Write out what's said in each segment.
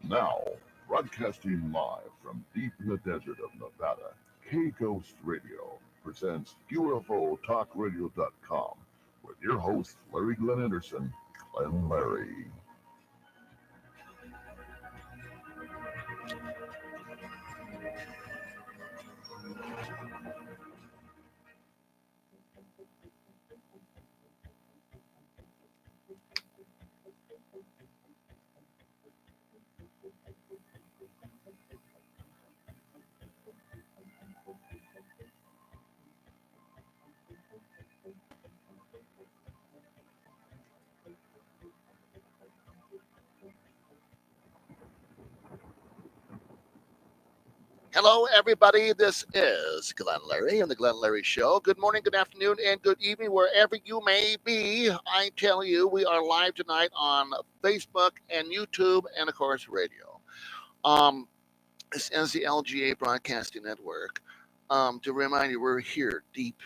Now, broadcasting live from deep in the desert of Nevada, K Ghost Radio presents UFOTalkRadio.com with your host, Larry Glenn Anderson, Glenn Larry. Hello, everybody. This is Glenn Larry and the Glenn Larry Show. Good morning, good afternoon, and good evening, wherever you may be. I tell you, we are live tonight on Facebook and YouTube and, of course, radio. Um, this is the LGA Broadcasting Network. To remind you, we're here deep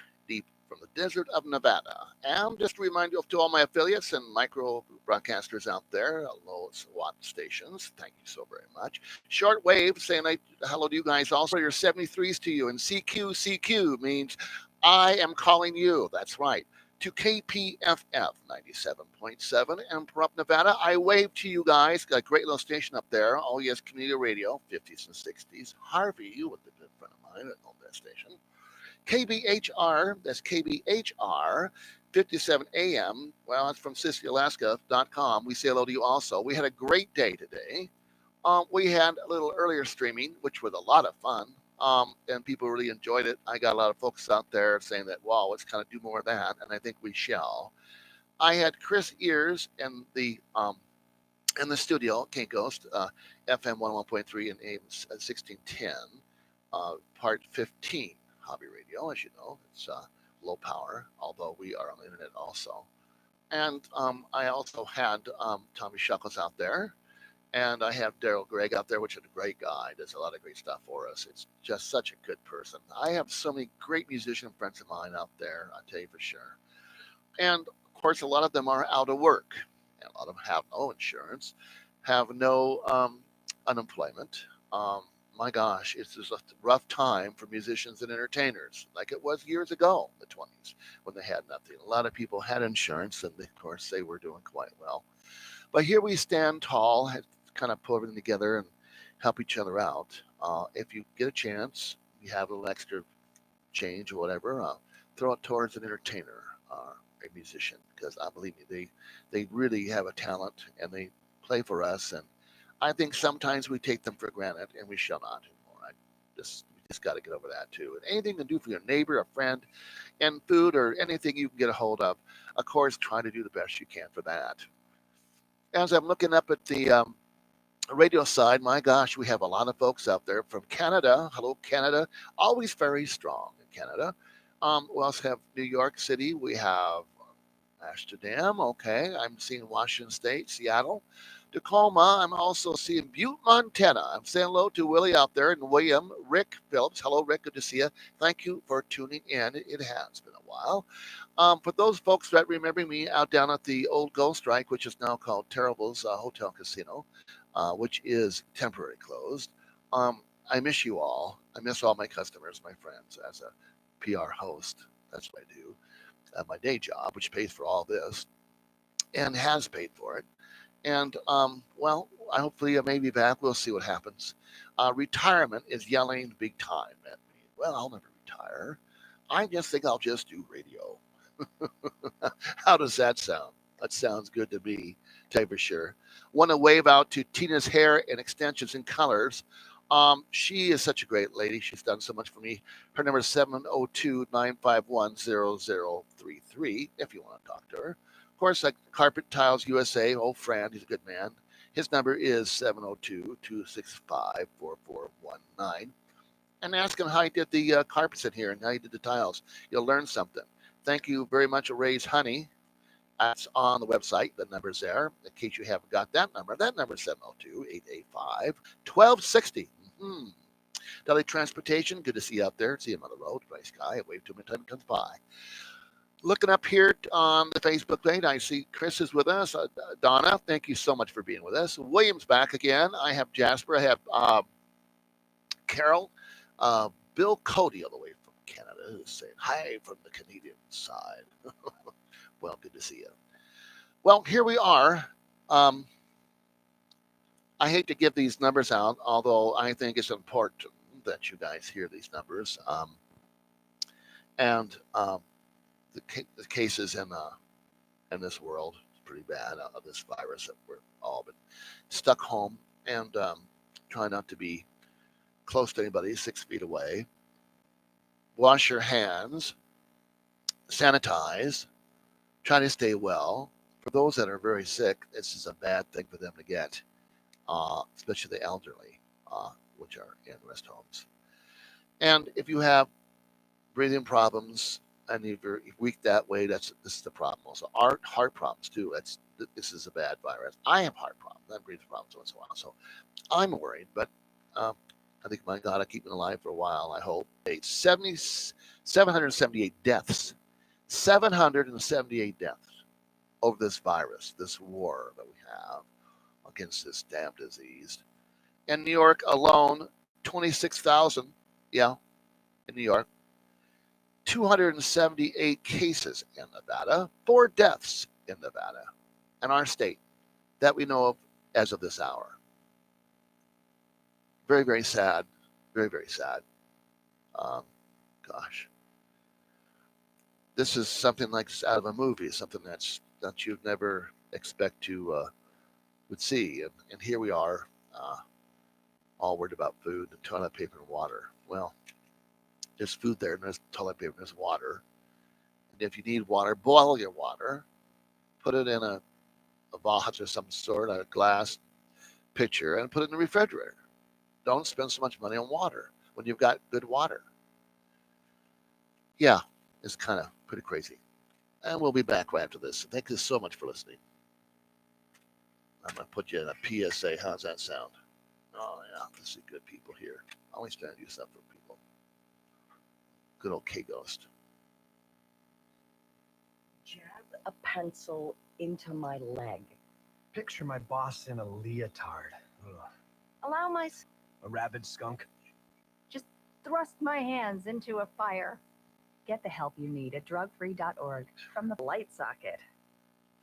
from the desert of Nevada. And just to remind you to all my affiliates and micro broadcasters out there, low watt stations, thank you so very much. Shortwave, saying hello to you guys also. Your 73s to you. And CQ means I am calling you. That's right. To KPFF 97.7 in Pahrump, Nevada. I wave to you guys. Got a great little station up there. Oh, yes, community radio, 50s and 60s. Harvey, you with a good friend of mine at that station. KBHR, that's KBHR, 57 AM. Well, that's from SiciliAlaska.com. We say hello to you also. We had a great day today. We had a little earlier streaming, which was a lot of fun. And people really enjoyed it. I got a lot of folks out there saying that, wow, let's kind of do more of that, and I think we shall. I had Chris Ears in the studio, King Ghost, FM 101.3 and AM 1610, part 15, hobby radio, as you know. It's low power, although we are on the internet also. And I also had Tommy Shuckles out there. And I have Daryl Gregg out there, which is a great guy. Does a lot of great stuff for us. It's just such a good person. I have so many great musician friends of mine out there, I tell you for sure. And of course, a lot of them are out of work. And a lot of them have no insurance, have no unemployment. My gosh, it's just a rough time for musicians and entertainers, like it was years ago, the 20s, when they had nothing. A lot of people had insurance, and of course, they were doing quite well. But here we stand tall, kind of pull everything together and help each other out. If you get a chance, you have a little extra change or whatever, throw it towards an entertainer, a musician, because I believe me, they really have a talent and they play for us. And I think sometimes we take them for granted, and we shall not anymore. We just got to get over that too. And anything to do for your neighbor, a friend, and food or anything you can get a hold of course, try to do the best you can for that. As I'm looking up at the radio side, my gosh, we have a lot of folks out there from Canada. Hello, Canada. Always very strong in Canada. We also have New York City. We have Amsterdam. Okay. I'm seeing Washington State, Seattle, Tacoma. I'm also seeing Butte, Montana. I'm saying hello to Willie out there and William, Rick Phillips. Hello, Rick. Good to see you. Thank you for tuning in. It has been a while. For those folks that remember me out down at the old Ghost Strike, which is now called Terrible's Hotel Casino, which is temporarily closed, I miss you all. I miss all my customers, my friends, as a PR host. That's what I do. My day job, which pays for all this and has paid for it. And well, I hopefully I may be back. We'll see what happens. Retirement is yelling big time at me. Well, I'll never retire. I just think I'll just do radio. How does that sound? That sounds good to me, tell you for sure. Want to wave out to Tina's Hair and Extensions and Colors. She is such a great lady. She's done so much for me. Her number is 702-951-0033 if you want to talk to her. Of course, like Carpet Tiles USA, old friend, he's a good man. His number is 702-265-4419. And ask him how he did the carpets in here and how he did the tiles. You'll learn something. Thank you very much, Ray's Honey. That's on the website. The number's there. In case you haven't got that number is 702-885-1260. Mm-hmm. Delhi Transportation, good to see you out there. See him on the road. Nice guy. I wave to him every time he comes by. Looking up here on the Facebook page, I see Chris is with us. Donna, thank you so much for being with us. William's back again. I have Jasper. I have Carol. Bill Cody, all the way from Canada, is saying hi from the Canadian side. Well, good to see you. Well, here we are. Um, I hate to give these numbers out, although I think it's important that you guys hear these numbers. And the cases in this world is pretty bad of this virus that we're all been stuck home and try not to be close to anybody, 6 feet away. Wash your hands, sanitize, try to stay well. For those that are very sick, this is a bad thing for them to get, especially the elderly, which are in rest homes. And if you have breathing problems and if you're weak that way, this is the problem. Also, heart problems too. This is a bad virus. I have heart problems. I have breathing problems once in a while, so I'm worried. But um, I think, my God, I keep it alive for a while. I hope. 778 deaths. 778 deaths over this virus, this war that we have against this damn disease. In New York alone, 26,000. Yeah, in New York. 278 cases in Nevada, 4 deaths in Nevada, in our state that we know of as of this hour. Very, very sad. Very, very sad. Gosh. This is something like out of a movie, something that you'd never expect to would see. And here we are, all worried about food, and toilet paper, and water. Well, there's food there, and there's toilet paper, and there's water. And if you need water, boil your water, put it in a vase or some sort, a glass pitcher, and put it in the refrigerator. Don't spend so much money on water when you've got good water. Yeah, it's kind of pretty crazy. And we'll be back right after this. Thank you so much for listening. I'm going to put you in a PSA. How's that sound? Oh, yeah, this is good people here. Always trying to do stuff for people. Good old K-Ghost. Jab a pencil into my leg. Picture my boss in a leotard. Ugh. Allow my... A rabid skunk. Just thrust my hands into a fire. Get the help you need at drugfree.org from the light socket.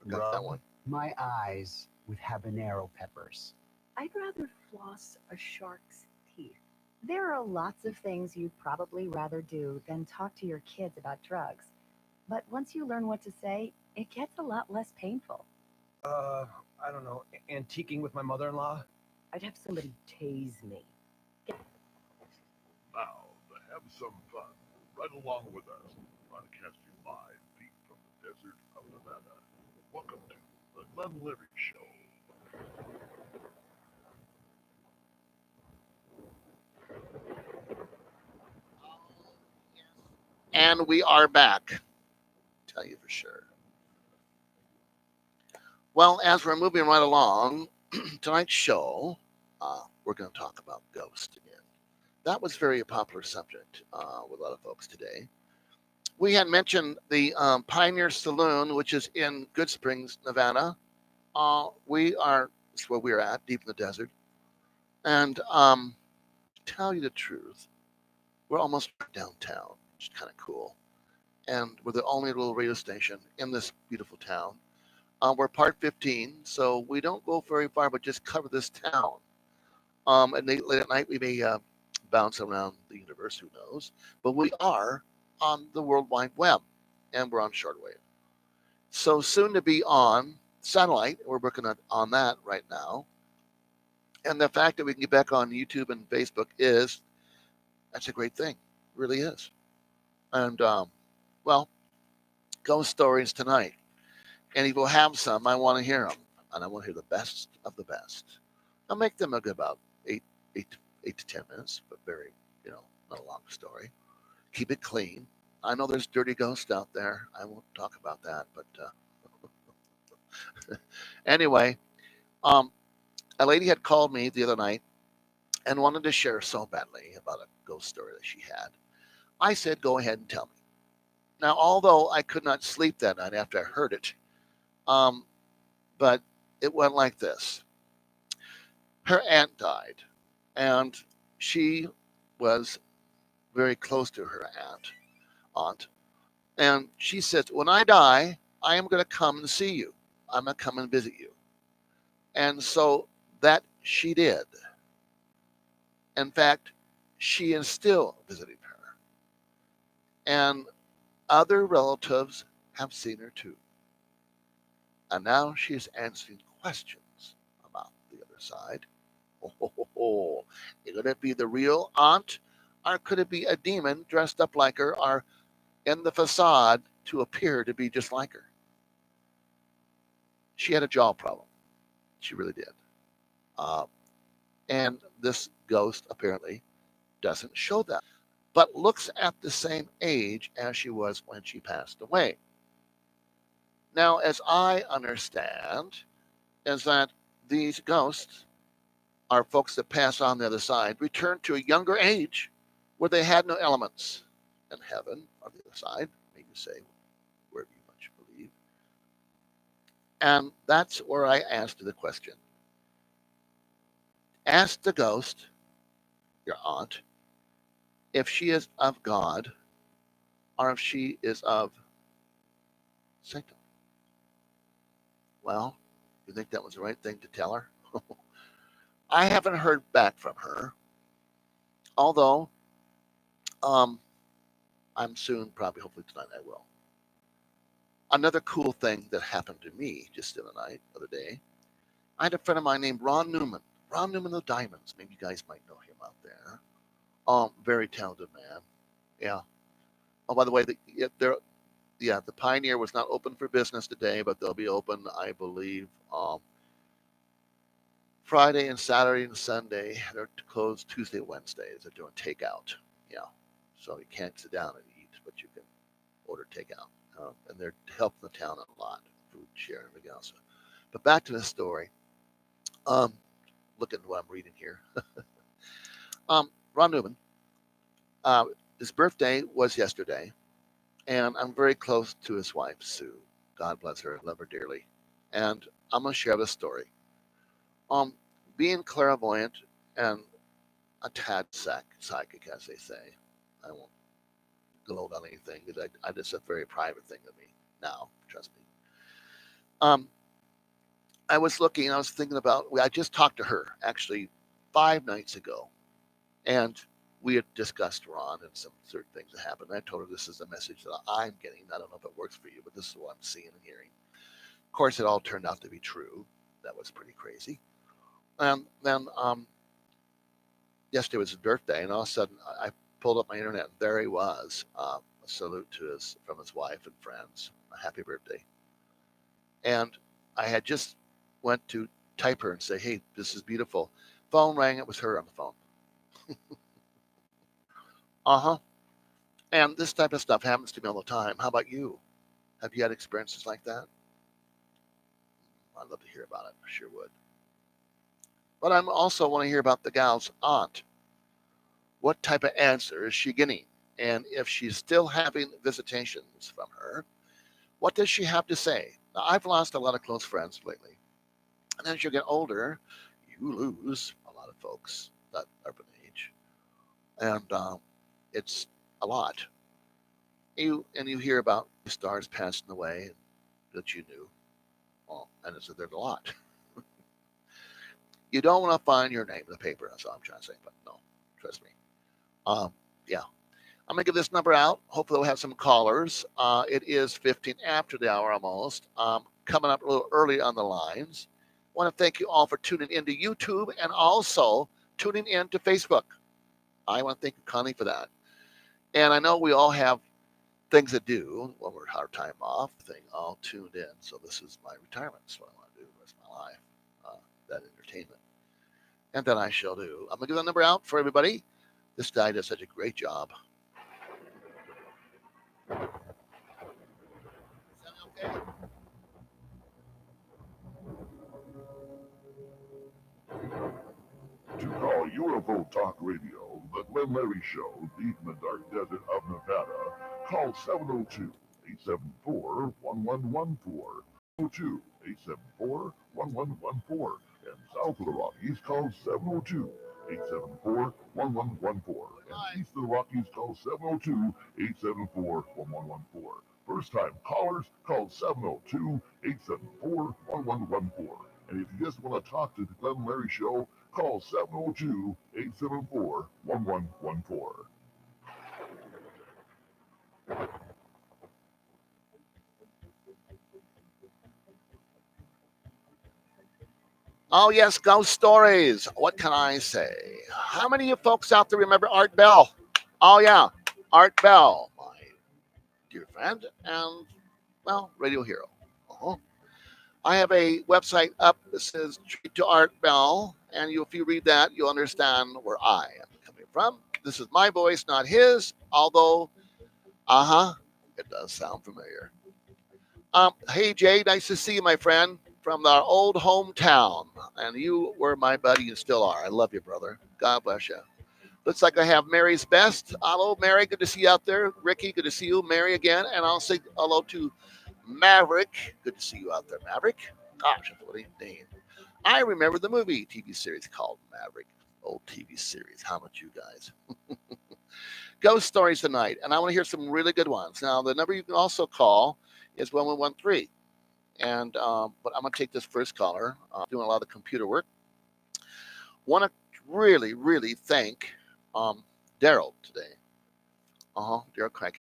Forgot that one. My eyes with habanero peppers. I'd rather floss a shark's teeth. There are lots of things you'd probably rather do than talk to your kids about drugs. But once you learn what to say, it gets a lot less painful. I don't know, antiquing with my mother-in-law? I'd have somebody tase me. Now, to have some fun, right along with us, broadcasting live deep from the desert of Nevada. Welcome to the Glenn Lary Show. And we are back. Tell you for sure. Well, as we're moving right along, tonight's show, we're going to talk about ghosts again. That was very popular subject with a lot of folks today. We had mentioned the Pioneer Saloon, which is in Good Springs, Nevada. That's where we're at, deep in the desert. And to tell you the truth, we're almost downtown, which is kind of cool. And we're the only little radio station in this beautiful town. We're part 15, so we don't go very far, but just cover this town. And late at night, we may bounce around the universe, who knows. But we are on the World Wide Web, and we're on shortwave. So soon to be on satellite. We're working on that right now. And the fact that we can get back on YouTube and Facebook that's a great thing. It really is. And, well, ghost stories tonight. And if we'll have some, I want to hear them. And I want to hear the best of the best. I'll make them about 8 to 10 minutes, but very, not a long story. Keep it clean. I know there's dirty ghosts out there. I won't talk about that, but anyway, a lady had called me the other night and wanted to share so badly about a ghost story that she had. I said, go ahead and tell me. Now, although I could not sleep that night after I heard it, um, but it went like this. Her aunt died, and she was very close to her aunt. And she said, when I die, I am going to come and see you. I'm going to come and visit you. And so that she did. In fact, she is still visiting her. And other relatives have seen her too. And now she is answering questions about the other side. Oh, could it be the real aunt? Or could it be a demon dressed up like her or in the facade to appear to be just like her? She had a jaw problem. She really did. Uh, and this ghost apparently doesn't show that, but looks at the same age as she was when she passed away. Now, as I understand, is that these ghosts are folks that pass on the other side, return to a younger age where they had no elements in heaven on the other side, maybe say, wherever you much believe. And that's where I asked the question. Ask the ghost, your aunt, if she is of God or if she is of Satan. Well, you think that was the right thing to tell her? I haven't heard back from her, although um, I'm soon, probably, hopefully tonight, I will. Another cool thing that happened to me just the other day, I had a friend of mine named Ron Newman. Ron Newman of Diamonds. Maybe you guys might know him out there. Very talented man. Yeah. Oh, by the way, the Pioneer was not open for business today, but they'll be open, I believe, Friday and Saturday and Sunday. They're closed Tuesday, Wednesdays. They're doing takeout. Yeah. So you can't sit down and eat, but you can order takeout. And they're helping the town a lot, food share and everything else. But back to the story. Um, Look at what I'm reading here. Ron Newman, uh, his birthday was yesterday, and I'm very close to his wife, Sue. God bless her, I love her dearly. And I'm going to share this story. Um, Being clairvoyant and a tad psychic, as they say, I won't gloat on anything because I just a very private thing to me now, trust me. Um, I was thinking about, I just talked to her actually 5 nights ago, and we had discussed Ron and some certain things that happened. I told her this is the message that I'm getting. I don't know if it works for you, but this is what I'm seeing and hearing. Of course, it all turned out to be true. That was pretty crazy. And then yesterday was his birthday, and all of a sudden I pulled up my internet, and there he was. A salute from his wife and friends. A happy birthday. And I had just went to type her and say, "Hey, this is beautiful." Phone rang. It was her on the phone. Uh-huh. And this type of stuff happens to me all the time. How about you? Have you had experiences like that? I'd love to hear about it. I sure would. But I also want to hear about the gal's aunt. What type of answer is she getting? And if she's still having visitations from her, what does she have to say? Now, I've lost a lot of close friends lately. And as you get older, you lose a lot of folks that are of an age. And it's a lot. You hear about stars passing away that you knew. Well, and there's a lot. You don't want to find your name in the paper. That's all I'm trying to say. But no, trust me. Um, yeah. I'm going to give this number out. Hopefully, we'll have some callers. It is 15 after the hour almost. Coming up a little early on the lines. I want to thank you all for tuning into YouTube and also tuning in to Facebook. I want to thank you, Connie, for that. And I know we all have things to do when we're our time off. Thing all tuned in. So this is my retirement. That's what I want to do the rest of my life. That entertainment. And then I shall do. I'm going to give the number out for everybody. This guy does such a great job. Is that okay? To call UFO Talk Radio, the Glenn Glenn Lary Show, deep in the dark desert of Nevada. Call 702-874-1114. 702-874-1114. And south of the Rockies, call 702-874-1114. And east of the Rockies, call 702-874-1114. First time callers, call 702-874-1114. And if you just want to talk to the Glenn Lary Show, call 702-874-1114. Oh, yes, ghost stories. What can I say? How many of you folks out there remember Art Bell? Oh, yeah, Art Bell, my dear friend, and, well, radio hero. Uh-huh. I have a website up that says Treat to Art Bell, and if you read that, you'll understand where I am coming from. This is my voice, not his, although, it does sound familiar. Hey, Jay, nice to see you, my friend, from our old hometown. And you were my buddy, you still are. I love you, brother. God bless you. Looks like I have Mary's best. Hello, Mary. Good to see you out there. Ricky, good to see you. Mary again. And I'll say hello to Maverick. Good to see you out there, Maverick. Gosh, what a name. I remember the movie TV series called Maverick. Old TV series. How about you guys? Ghost stories tonight. And I want to hear some really good ones. Now, the number you can also call is 1113. And but I'm going to take this first caller. Doing a lot of computer work. Want to really, really thank Daryl today. Daryl Craig.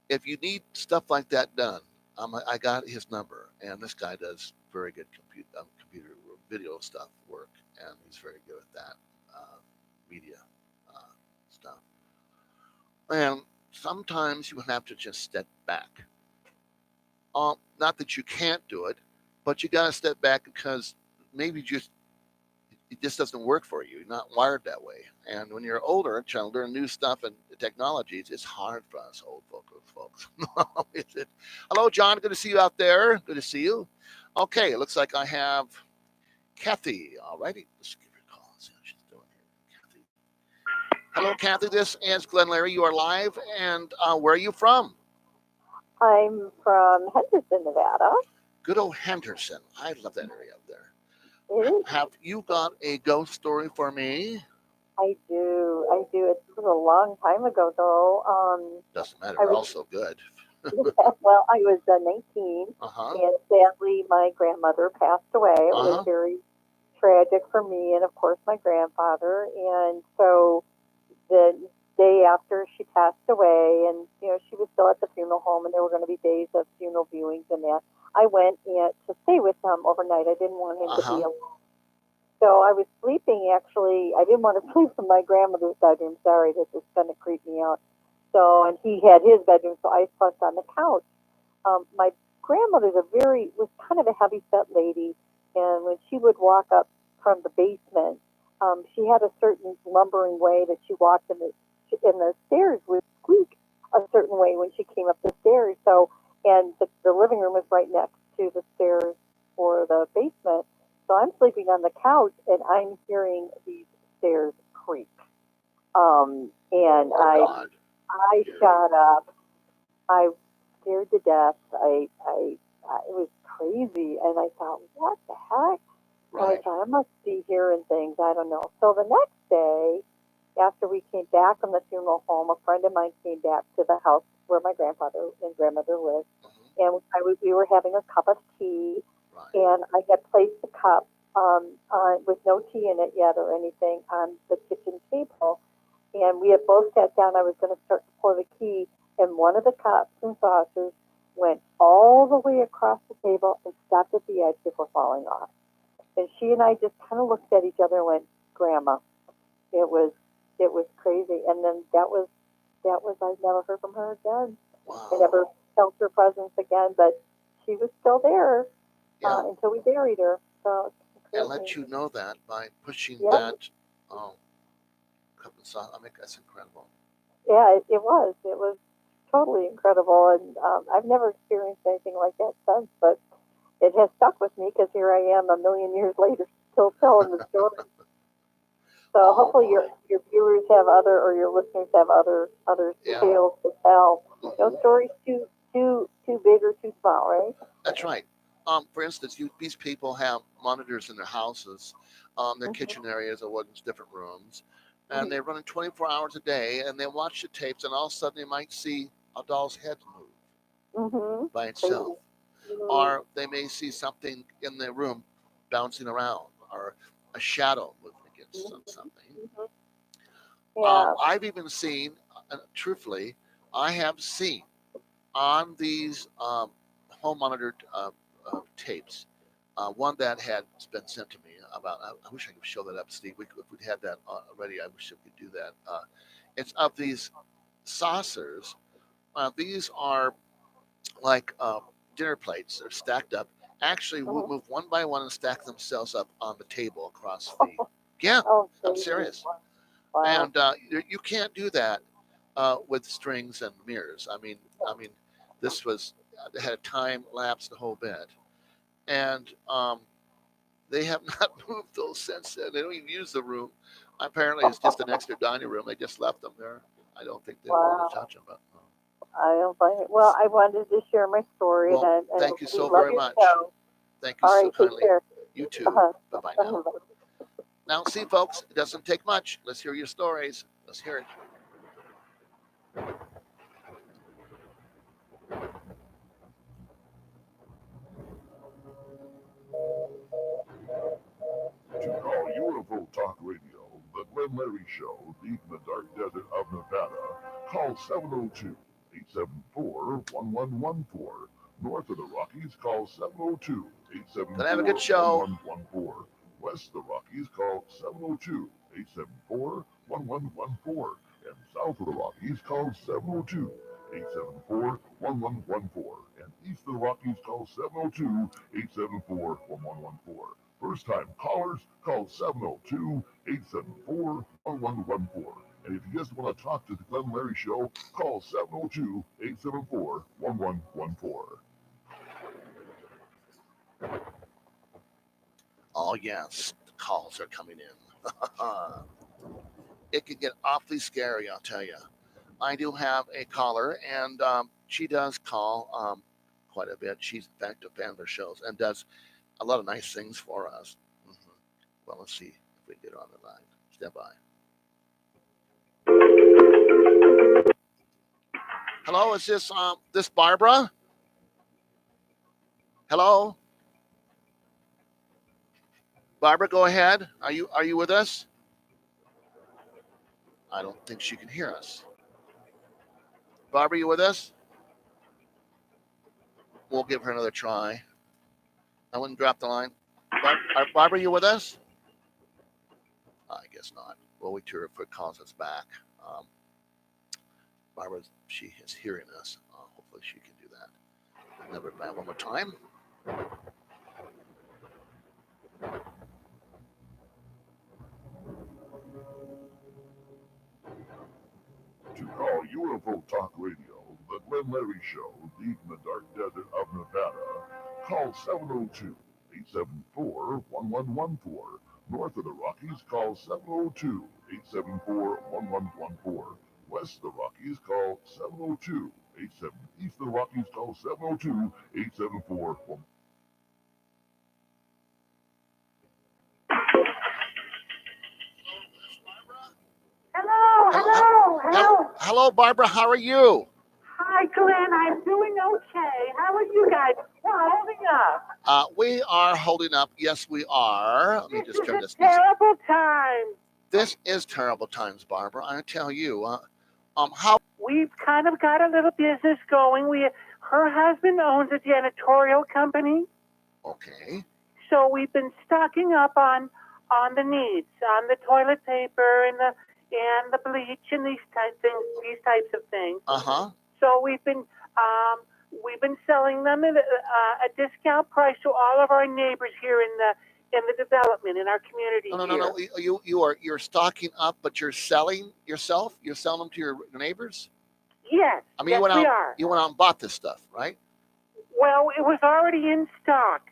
If you need stuff like that done, I got his number, and this guy does very good computer video stuff work, and he's very good at that media stuff. And sometimes you have to just step back. Not that you can't do it, but you got to step back because maybe it just doesn't work for you. You're not wired that way. And when you're older, trying to learn new stuff and technologies, it's hard for us old folks. Hello, John. Good to see you out there. Good to see you. Okay, it looks like I have Kathy. All righty. Let's give her a call. See how she's doing here. Kathy. Hello, Kathy. This is Glenn Lary. You are live. And where are you from? I'm from Henderson, Nevada. Good old Henderson. I love that area up there. It Have you got a ghost story for me? I do. It was a long time ago, though. Doesn't matter. I They're was, all so good. well, I was 19, and sadly, my grandmother passed away. It was very tragic for me, and of course, my grandfather. And so the day after she passed away, and she was still at the funeral home, and there were going to be days of funeral viewings and that. I went to stay with him overnight. I didn't want him to be alone. So I was sleeping, actually. I didn't want to sleep in my grandmother's bedroom. Sorry, this is going to creep me out. So, and he had his bedroom, so I slept on the couch. My grandmother's was kind of a heavy set lady, and when she would walk up from the basement, she had a certain lumbering way that she walked in the stairs would squeak a certain way when she came up the stairs. So, and the living room was right next to the stairs for the basement. So I'm sleeping on the couch, and I'm hearing these stairs creak. And I shot up. I scared to death. It was crazy, and I thought, what the heck? Right. I thought, I must be hearing things. I don't know. So the next day, after we came back from the funeral home, a friend of mine came back to the house where my grandfather and grandmother lived, and we were having a cup of tea. And I had placed the cup with no tea in it yet or anything on the kitchen table. And we had both sat down. I was going to start to pour the tea, and one of the cups and saucers went all the way across the table and stopped at the edge before falling off. And she and I just kind of looked at each other and went, Grandma. It was crazy. And then that was I never heard from her again. Wow. I never felt her presence again, but she was still there. Until we buried her. So and let you know that by pushing that cup of sauce. I mean, that's incredible. Yeah, it was. It was totally incredible, and I've never experienced anything like that since. But it has stuck with me because here I am a million years later, still telling the story. So hopefully your viewers have other, or your listeners have other tales to tell. No stories too big or too small, right? That's right. For instance, these people have monitors in their houses, their kitchen areas, or what's different rooms, and they're running 24 hours a day, and they watch the tapes, and all of a sudden they might see a doll's head move by itself, or they may see something in their room bouncing around, or a shadow moving against something. Yeah. I've even seen, truthfully, I have seen on these home monitored tapes, one that had been sent to me about. I wish I could show that up, Steve. If we'd had that already, I wish we could do that. It's of these saucers. These are like dinner plates. They're stacked up. Actually, we'll move one by one and stack themselves up on the table across the. Yeah, I'm serious. Wow. And you can't do that with strings and mirrors. I mean, this was had a time lapse the whole bit, and they have not moved those since then. They don't even use the room. Apparently, it's just an extra dining room. They just left them there. I don't think they want to touch them. But, I don't blame it. Well, I wanted to share my story. Well, and thank you so love very your much. show. Thank you All so right, kindly. take care. You too. Bye-bye now. Now, see, folks, it doesn't take much. Let's hear your stories. Let's hear it. To call UFO Talk Radio, the Glenn Lary Show, deep in the dark desert of Nevada, call 702-874-1114. North of the Rockies, call 702-874-1114. West of the Rockies, call 702-874-1114. And south of the Rockies, call 702-874-1114. And east of the Rockies, call 702-874-1114. First-time callers, call 702-874-1114. And if you just want to talk to the Glenn Lary Show, call 702-874-1114. Oh, yes, the calls are coming in. It can get awfully scary, I'll tell you. I do have a caller, and she does call quite a bit. She's, in fact, a fan of our shows and does a lot of nice things for us. Well, let's see if we can get her on the line. Stand by. Hello, is this Barbara? Hello, Barbara. Go ahead. Are you with us? I don't think she can hear us. Barbara, you with us? We'll give her another try. I wouldn't drop the line. Barbara, you with us? I guess not. We'll wait till her calls us back. Barbara, she is hearing us. Hopefully she can do that. Never mind. One more time. To call UFO Talk Radio, the Glenn Lary Show, deep in the dark desert of Nevada, call 702-874-1114. North of the Rockies, call 702-874-1114. West of the Rockies, call 702-87. East of the Rockies, call 702-874-1114. Hello, Barbara. How are you? Hi, Glenn. I'm doing okay. How are you guys? We're holding up. We are holding up. Yes, we are. Let me just turn this. Terrible time. This is terrible times, Barbara. I tell you. How we've kind of got a little business going. Her husband owns a janitorial company. Okay. So we've been stocking up on the needs, on the toilet paper and the bleach and these types of things. So we've been selling them at a discount price to all of our neighbors here in the development in our community. No. You're stocking up, but you're selling yourself. You're selling them to your neighbors. Yes. I mean, you went out and bought this stuff, right? Well, it was already in stock.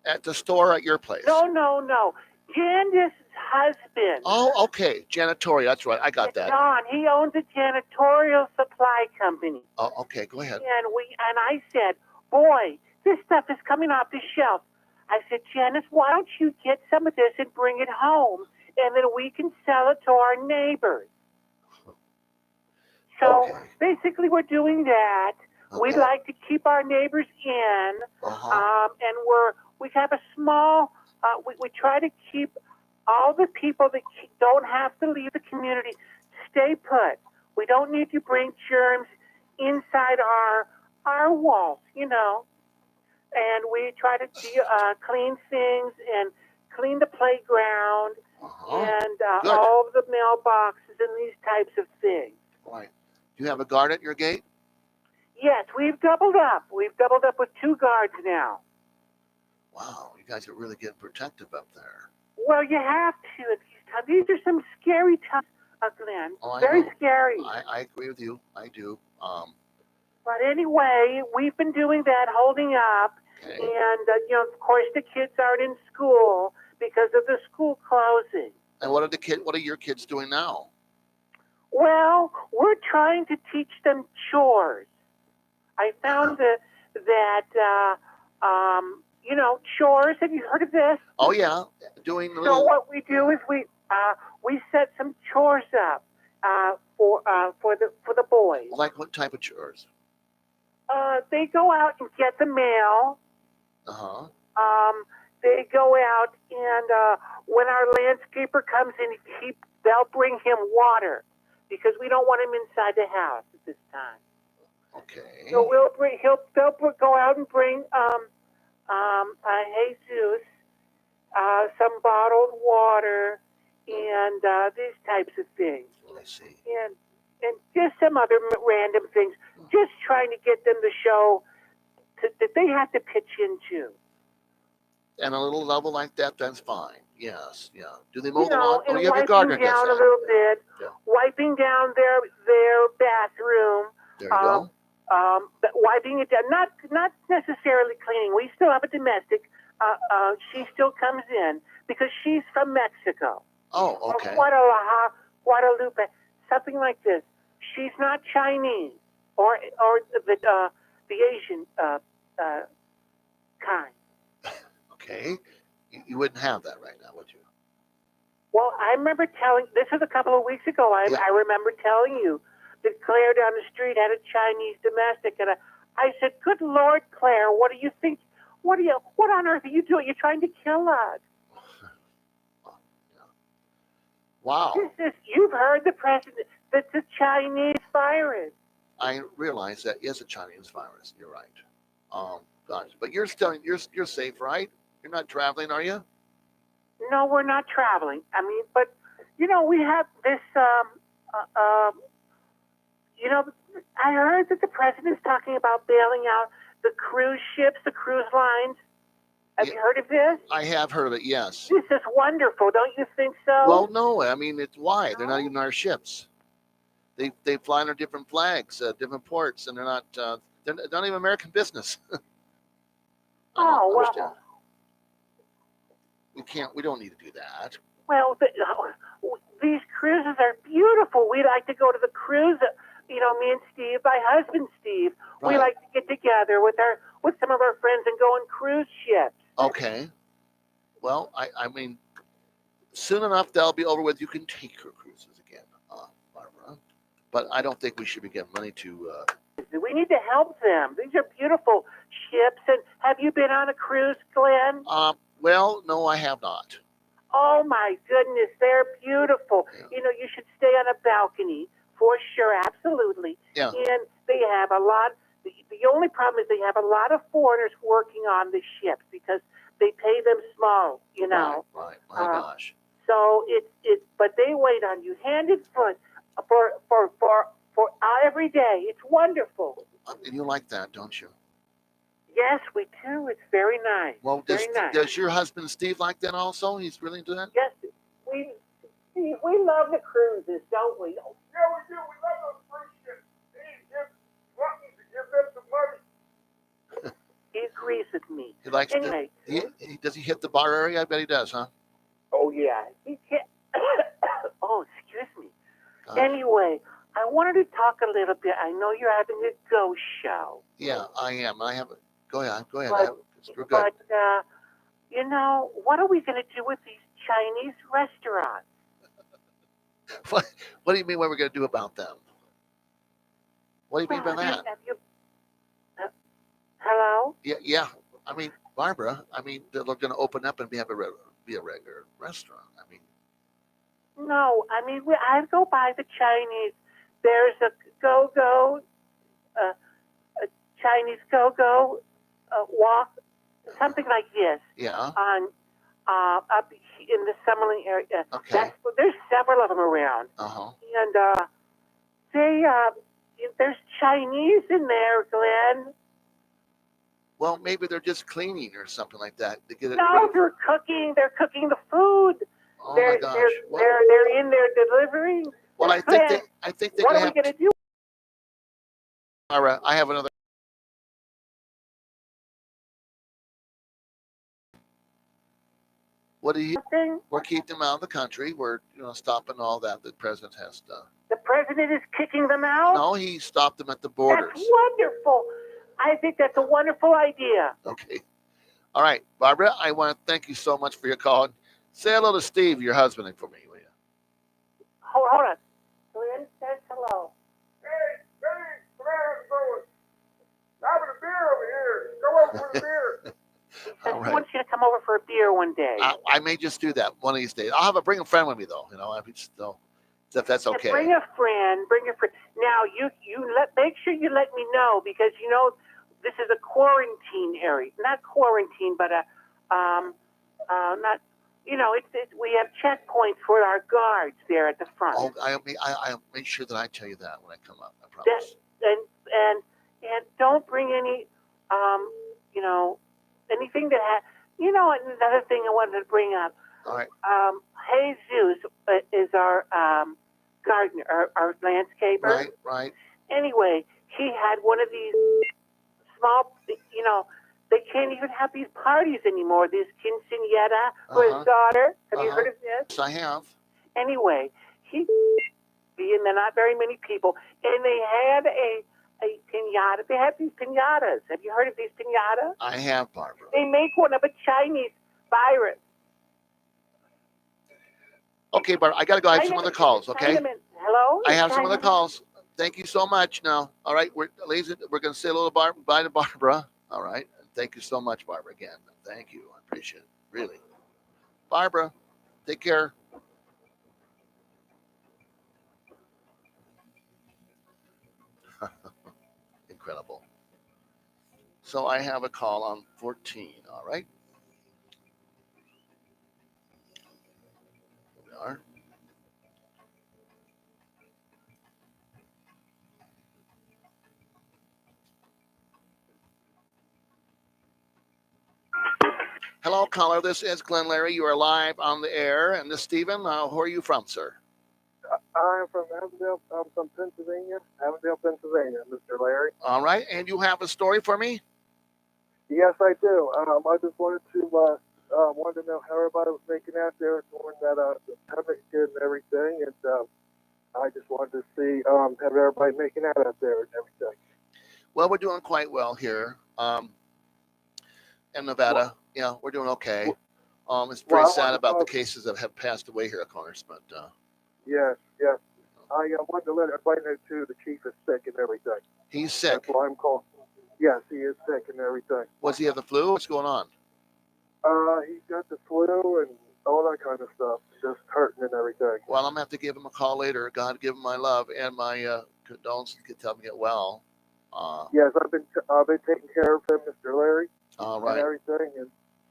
At the store at your place? No. Candace's husband. Oh, okay. Janitorial. That's right. I got that. Don, he owns a janitorial supply company. Oh, okay. Go ahead. And I said, boy, this stuff is coming off the shelf. I said, Janice, why don't you get some of this and bring it home, and then we can sell it to our neighbors. So basically, we're doing that. We'd like to keep our neighbors in, and we have a small. We try to keep all the people that don't have to leave the community stay put. We don't need to bring germs inside our walls, you know. And we try to clean things and clean the playground and all of the mailboxes and these types of things. Right. Do you have a guard at your gate? Yes, we've doubled up. We've doubled up with 2 guards now. Wow, you guys are really getting protective up there. Well, you have to at these times. These are some scary times, Glenn. Oh, Very scary. I agree with you. I do. But anyway, we've been doing that, holding up. Okay. And, of course, the kids aren't in school because of the school closing. And what are your kids doing now? Well, we're trying to teach them chores. I found that chores. Have you heard of this? Oh yeah, doing. So what we do is we set some chores up for the boys. Like what type of chores? They go out and get the mail. They go out and when our landscaper comes in, they'll bring him water because we don't want him inside the house at this time. Okay. So they'll go out and bring Jesus, some bottled water, and these types of things. I see. And just some other random things. Just trying to get them to show that they have to pitch in too. And a little level like that, that's fine. Yes, yeah. Do they mow the lawn? And you have your gardener wiping down does that. a little bit, Yeah. wiping down their bathroom. There you go. Wiping it down, not necessarily cleaning. We still have a domestic. She still comes in because she's from Mexico. Oh, okay. Guadalupe, something like this. She's not Chinese or the Asian kind. Okay. You wouldn't have that right now, would you? Well, I remember this was a couple of weeks ago. I remember telling you that Claire down the street had a Chinese domestic, and I said, "Good Lord, Claire, what do you think? What on earth are you doing? You're trying to kill us." Wow. You've heard the president that's a Chinese virus. I realize that is a Chinese virus. You're right. Gosh, but you're safe, right? You're not traveling, are you? No, we're not traveling. I mean, but we have this. I heard that the president's talking about bailing out the cruise ships, the cruise lines. Have you heard of this? I have heard of it, yes. This is wonderful, don't you think so? Well, no, I mean, it's why? They're not even our ships. They fly under different flags, different ports, and they're not even American business. Well. We don't need to do that. Well, these cruises are beautiful. We like to go to the cruise. Me and Steve, my husband Steve, we like to get together with some of our friends and go on cruise ships. Okay. Well, I mean, soon enough that'll be over with. You can take your cruises again, Barbara. But I don't think we should be getting money to. We need to help them. These are beautiful ships. And have you been on a cruise, Glenn? Well, no, I have not. Oh my goodness, they're beautiful. Yeah. You should stay on a balcony for sure, absolutely. Yeah. And they have a lot. The only problem is they have a lot of foreigners working on the ships because they pay them small, Right. My gosh. So but they wait on you hand and foot for every day. It's wonderful. And you like that, don't you? Yes, we do. It's very nice. Well, does your husband Steve like that also? He's really into that? Yes, we love the cruises, don't we? Yeah, we do. We love those cruise ships. Hey, give them some money. He agrees with me. He likes anyway. Does he hit the bar area? I bet he does, huh? Oh, yeah. Oh, excuse me. Gosh. Anyway, I wanted to talk a little bit. I know you're having a ghost show. Yeah, I am. I have. Go ahead. We're good. But, what are we going to do with these Chinese restaurants? What do you mean what we're going to do about them? What do you mean by that? Hello? Yeah. I mean, Barbara, they're going to open up and be a regular restaurant. No, I go by the Chinese. There's a go-go, a Chinese go-go walk, something like this. Yeah. On up in the Summerlin area. Okay. There's several of them around. Uh-huh. And there's Chinese in there, Glenn. Well, maybe they're just cleaning or something like that to get it. No, they're cooking. They're cooking the food. Oh my gosh! They're in there delivering. Well, I think they. What are we going to do? All right, I have another. What do you? We're keeping them out of the country. We're stopping all that the president has done. The president is kicking them out? No, he stopped them at the borders. That's wonderful. I think that's a wonderful idea. Okay. All right, Barbara, I want to thank you so much for your call. Say hello to Steve, your husband, for me, will you? Hold on. Glenn says hello. Hey, come on, having a beer over here. Go over for the beer. He says he wants you to come over for a beer one day. I may just do that one of these days. I'll bring a friend with me, though. If that's okay. Yeah, bring a friend. Now make sure you let me know because this is a quarantine area. Not quarantine, but not. We have checkpoints for our guards there at the front. Oh, I'll make sure that I tell you that when I come up. I promise. And don't bring any, anything that has. Another thing I wanted to bring up. All right. Jesus is our gardener, our landscaper. Right. Anyway, he had one of these small, they can't even have these parties anymore. This quinceañera for his daughter. Have you heard of this? Yes, I have. Anyway, and they're not very many people, and they had a piñata. They have these piñatas. Have you heard of these piñatas? I have, Barbara. They make one of a Chinese virus. Okay, Barbara, I got to go. I have some other calls, okay? Hello? I have some other calls. Thank you so much now. All right, we're going to say a little bye to Barbara. All right. Thank you so much, Barbara, again. Thank you. I appreciate it. Really. Barbara, take care. Incredible. So I have a call on 14, all right? Here we are. Hello, caller. This is Glenn Lary. You are live on the air. And this is Stephen. Who are you from, sir? I'm from Avondale. I'm from Pennsylvania. Avondale, Pennsylvania, Mr. Larry. All right. And you have a story for me? Yes, I do. I just wanted to know how everybody was making out there during that the pandemic and everything. And I just wanted to see how everybody making out there and everything. Well, we're doing quite well here. In Nevada, we're doing okay. It's pretty sad about the cases that have passed away here at Corners, but yes. I wanted to let everybody know too. The chief is sick and everything. He's sick. That's why I'm calling. Yes, he is sick and everything. Was he have the flu? What's going on? He got the flu and all that kind of stuff. Just hurting and everything. Well, I'm gonna have to give him a call later. God, give him my love and my condolences. Tell him to get well. Yes, I've been taking care of him, Mr. Larry. All right. And everything,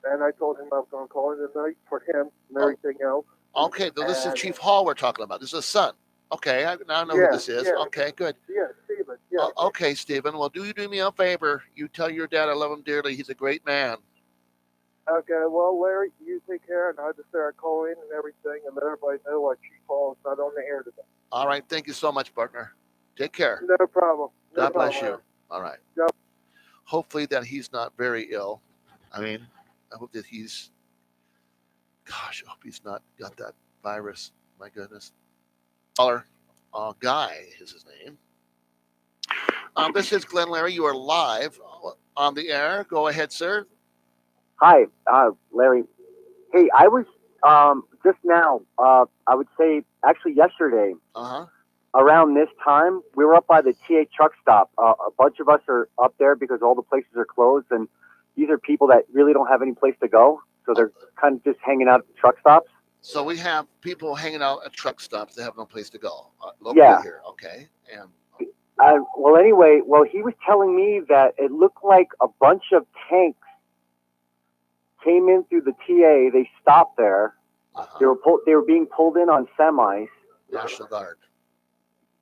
and I told him I was going to call in tonight for him and everything else. Okay, this is Chief Hall we're talking about. This is his son. Okay, now I know who this is. Yeah. Okay, good. Yeah, Stephen. Yeah. Okay, Stephen. Well, do me a favor. You tell your dad I love him dearly. He's a great man. Okay, well, Larry, you take care, and I just start calling in and everything, and let everybody know why Chief Hall is not on the air today. All right, thank you so much, partner. Take care. No problem. God bless you. Larry. All right. Yep. Hopefully that he's not very ill. I mean, I hope that gosh, I hope he's not got that virus. My goodness. Caller, Guy is his name. This is Glenn Larry. You are live on the air. Go ahead, sir. Hi, Larry. Hey, I was just now, I would say actually yesterday, around this time, we were up by the TA truck stop. A bunch of us are up there because all the places are closed, and these are people that really don't have any place to go, so they're kind of just hanging out at the truck stops. So we have people hanging out at truck stops that have no place to go. Yeah. Here, okay. And well, anyway, he was telling me that it looked like a bunch of tanks came in through the TA. They stopped there. They were being pulled in on semis. National Guard.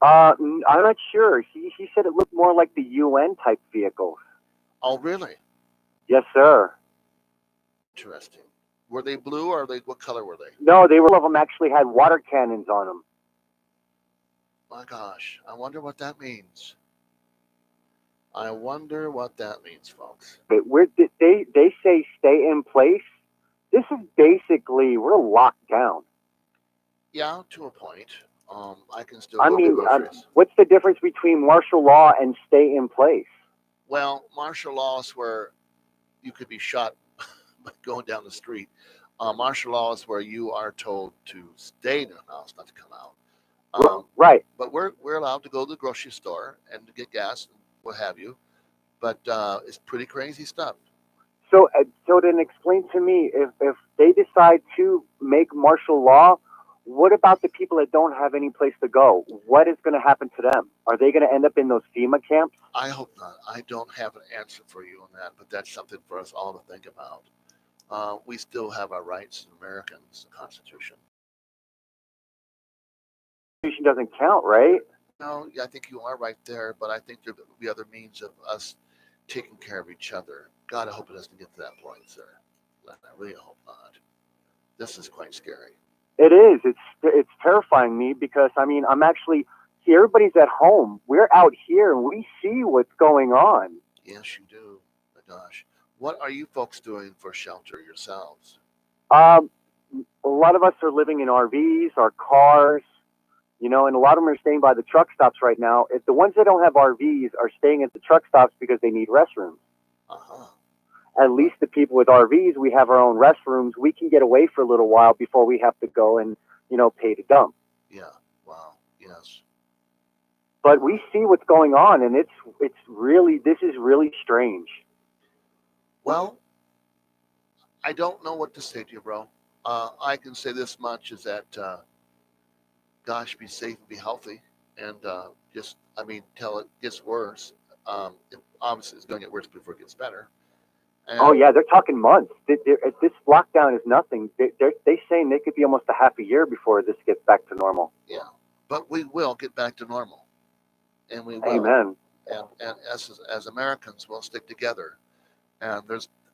I'm not sure. He said it looked more like the UN type vehicles. Oh, really? Yes, sir. Interesting. Were they blue or what color were they? No, all of them actually had water cannons on them. My gosh, I wonder what that means. I wonder what that means, folks. But they say stay in place. This is basically, we're locked down. Yeah, to a point. I can still. What's the difference between martial law and stay in place? Well, martial law is where you could be shot by going down the street. Martial law is where you are told to stay in the house, not to come out. Right. But we're allowed to go to the grocery store and to get gas and what have you. But it's pretty crazy stuff. So then explain to me, if they decide to make martial law, what about the people that don't have any place to go? What is going to happen to them? Are they going to end up in those FEMA camps? I hope not. I don't have an answer for you on that, but that's something for us all to think about. We still have our rights as Americans, the Constitution. The Constitution doesn't count, right? No, I think you are right there, but I think there will be other means of us taking care of each other. God, I hope it doesn't get to that point, sir. I really hope not. This is quite scary. It is. It's terrifying me because, I mean, I'm actually, everybody's at home. We're out here and we see what's going on. Yes, you do. My gosh. What are you folks doing for shelter yourselves? A lot of us are living in RVs, our cars, and a lot of them are staying by the truck stops right now. If the ones that don't have RVs are staying at the truck stops because they need restrooms. At least the people with RVs, we have our own restrooms. We can get away for a little while before we have to go and, pay to dump. Yeah. Wow. Yes. But we see what's going on, and this is really strange. Well, I don't know what to say to you, bro. I can say this much is that, gosh, be safe and be healthy. And till it gets worse. Obviously, it's going to get worse before it gets better. Oh, yeah, they're talking months. This lockdown is nothing. They're saying they could be almost a half a year before this gets back to normal. Yeah, but we will get back to normal. And we will. Amen. And as Americans, we'll stick together. And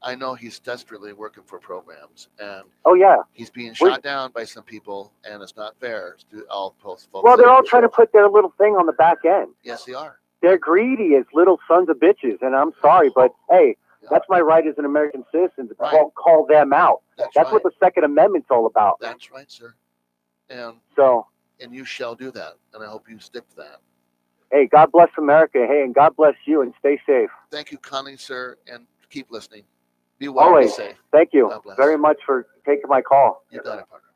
I know he's desperately working for programs. And he's being shot down by some people, and it's not fair to all folks. Well, they're all trying to put their little thing on the back end. Yes, they are. They're greedy as little sons of bitches, and I'm sorry, but hey, that's my right as an American citizen to call them out. That's what the Second Amendment's all about. That's right, sir. And you shall do that, and I hope you stick to that. Hey, God bless America. Hey, and God bless you, and stay safe. Thank you, Connie, sir, and keep listening. Be well. Always. Be safe. Thank you very much for taking my call. You got it, partner.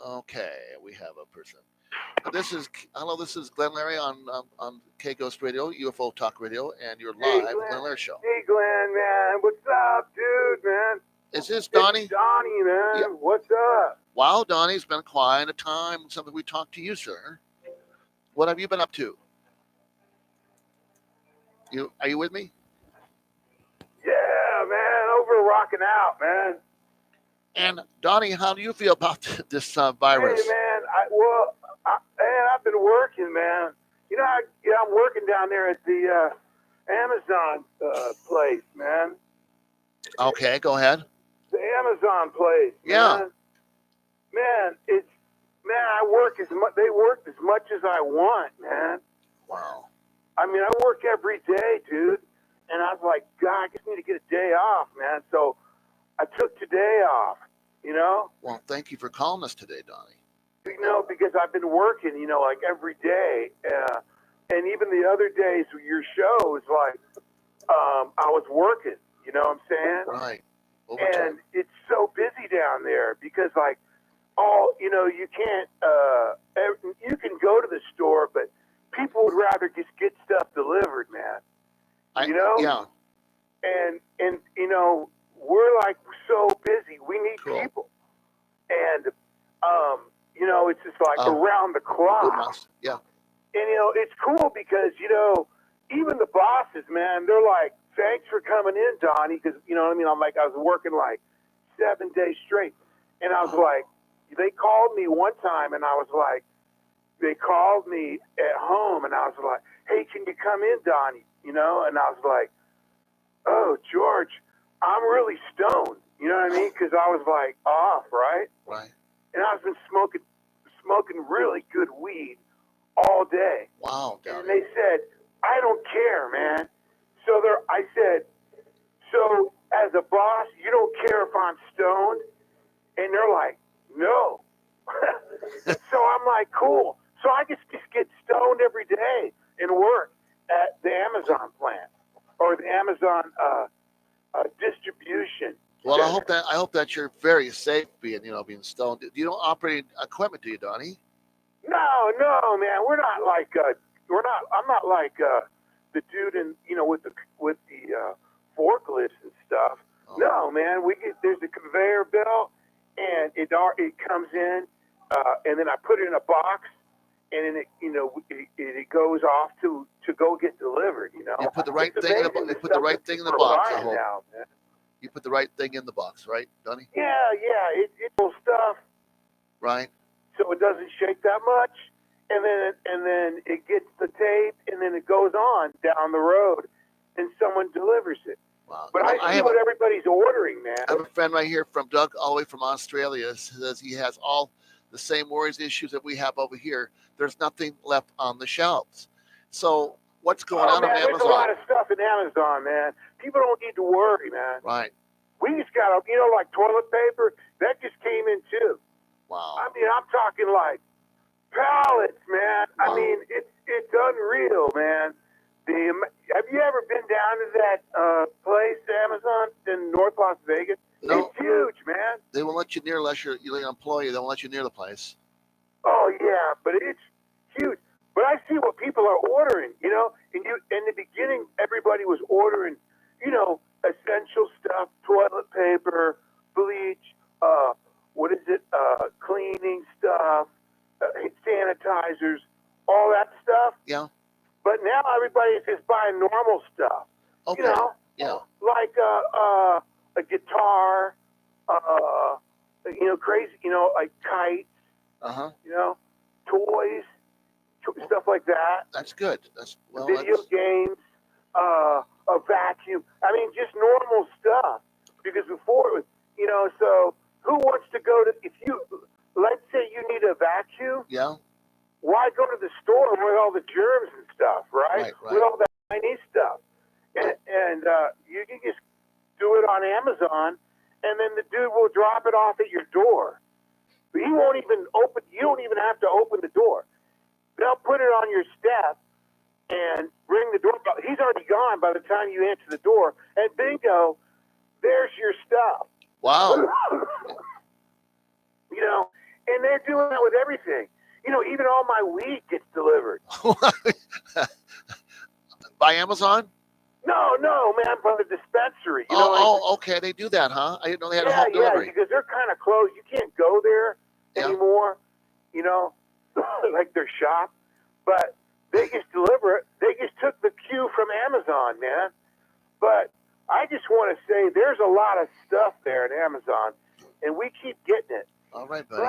Okay, we have a person. This is Glenn Larry on K-Ghost Radio, UFO Talk Radio, and you're live with Glenn Larry Show. Hey, Glenn, man. What's up, dude, man? Is this Donnie? It's Donnie, man. Yeah. What's up? Wow, Donnie, it's been quite a time since we talked to you, sir. What have you been up to? Are you with me? Yeah, man. Over rocking out, man. And Donnie, how do you feel about this virus? Hey, man. I've been working, man. I'm working down there at the Amazon place, man. Okay, go ahead. The Amazon place. Yeah. Man, I work as much. They work as much as I want, man. Wow. I mean, I work every day, dude. And I was like, God, I just need to get a day off, man. So I took today off, you know? Well, thank you for calling us today, Donnie. You know, because I've been working, you know, like every day. And even the other days with your show is like, I was working, you know what I'm saying? Right. And it's so busy down there because, like, you know, you can't, you can go to the store, but people would rather just get stuff delivered, man. You know? Yeah. And you know, we're like so busy. We need people. And, you know, it's just like around the clock. Yeah. And, you know, it's cool because, you know, even the bosses, man, they're like, thanks for coming in, Donnie, because, you know what I mean? I was working like 7 days straight. And I was like, they called me one time, and I was like, they called me at home, and I was like, hey, can you come in, Donnie? You know? And I was like, oh, George, I'm really stoned. You know what I mean? Because I was like off, right? Right. And I've been smoking really good weed all day. Wow. And they said, I don't care, man. So I said, so as a boss, you don't care if I'm stoned? And they're like, no. So I'm like, cool. So I just get stoned every day and work at the Amazon plant or the Amazon distribution. Well, I hope that you're very safe being stoned. You don't operate equipment, do you, Donnie? No, man. We're not like I'm not like the dude in with the forklifts and stuff. Oh. No, man. There's a conveyor belt, and it comes in, and then I put it in a box, and then it goes off to go get delivered. You know, you put the right thing in the box. You put the right thing in the box. Now, man. You put the right thing in the box, right, Donnie? Yeah. It's cool stuff. Right. So it doesn't shake that much, and then it gets the tape, and then it goes on down the road, and someone delivers it. Wow. But I see what everybody's ordering, man. I have a friend right here from Doug, all the way from Australia, says he has all the same worries, issues that we have over here. There's nothing left on the shelves. So what's going on Amazon? There's a lot of stuff in Amazon, man. People don't need to worry, man. Right. We just got like toilet paper, that just came in too. Wow. I mean, I'm talking like pallets, man. Wow. I mean, it's unreal, man. Have you ever been down to that place, Amazon, in North Las Vegas? No. It's huge, man. They won't let you near unless you're an employee. They won't let you near the place. Oh, yeah, but it's huge. But I see what people are ordering, in the beginning, everybody was ordering, essential stuff, toilet paper, bleach, cleaning stuff, sanitizers, all that stuff. Yeah. But now everybody's just buying normal stuff. Okay. Yeah. Like a guitar, crazy, like kites. Uh-huh. Toys, stuff like that. That's good. Video games, a vacuum. I mean, just normal stuff. Because before it was, so who wants to go to, let's say you need a vacuum. Yeah. Why go to the store with all the germs and stuff, right? With all that Chinese stuff. And you can just do it on Amazon, and then the dude will drop it off at your door. But you don't even have to open the door. They'll put it on your step and ring the doorbell. He's already gone by the time you answer the door. And bingo, there's your stuff. Wow. And they're doing that with everything. Even all my weed gets delivered. By Amazon? No, man, from the dispensary. Okay. They do that, huh? I didn't know they had a home delivery. Yeah, because they're kind of closed. You can't go there anymore, like their shop. But they just deliver it. They just took the cue from Amazon, man. But I just want to say there's a lot of stuff there at Amazon, and we keep getting it. All right, buddy.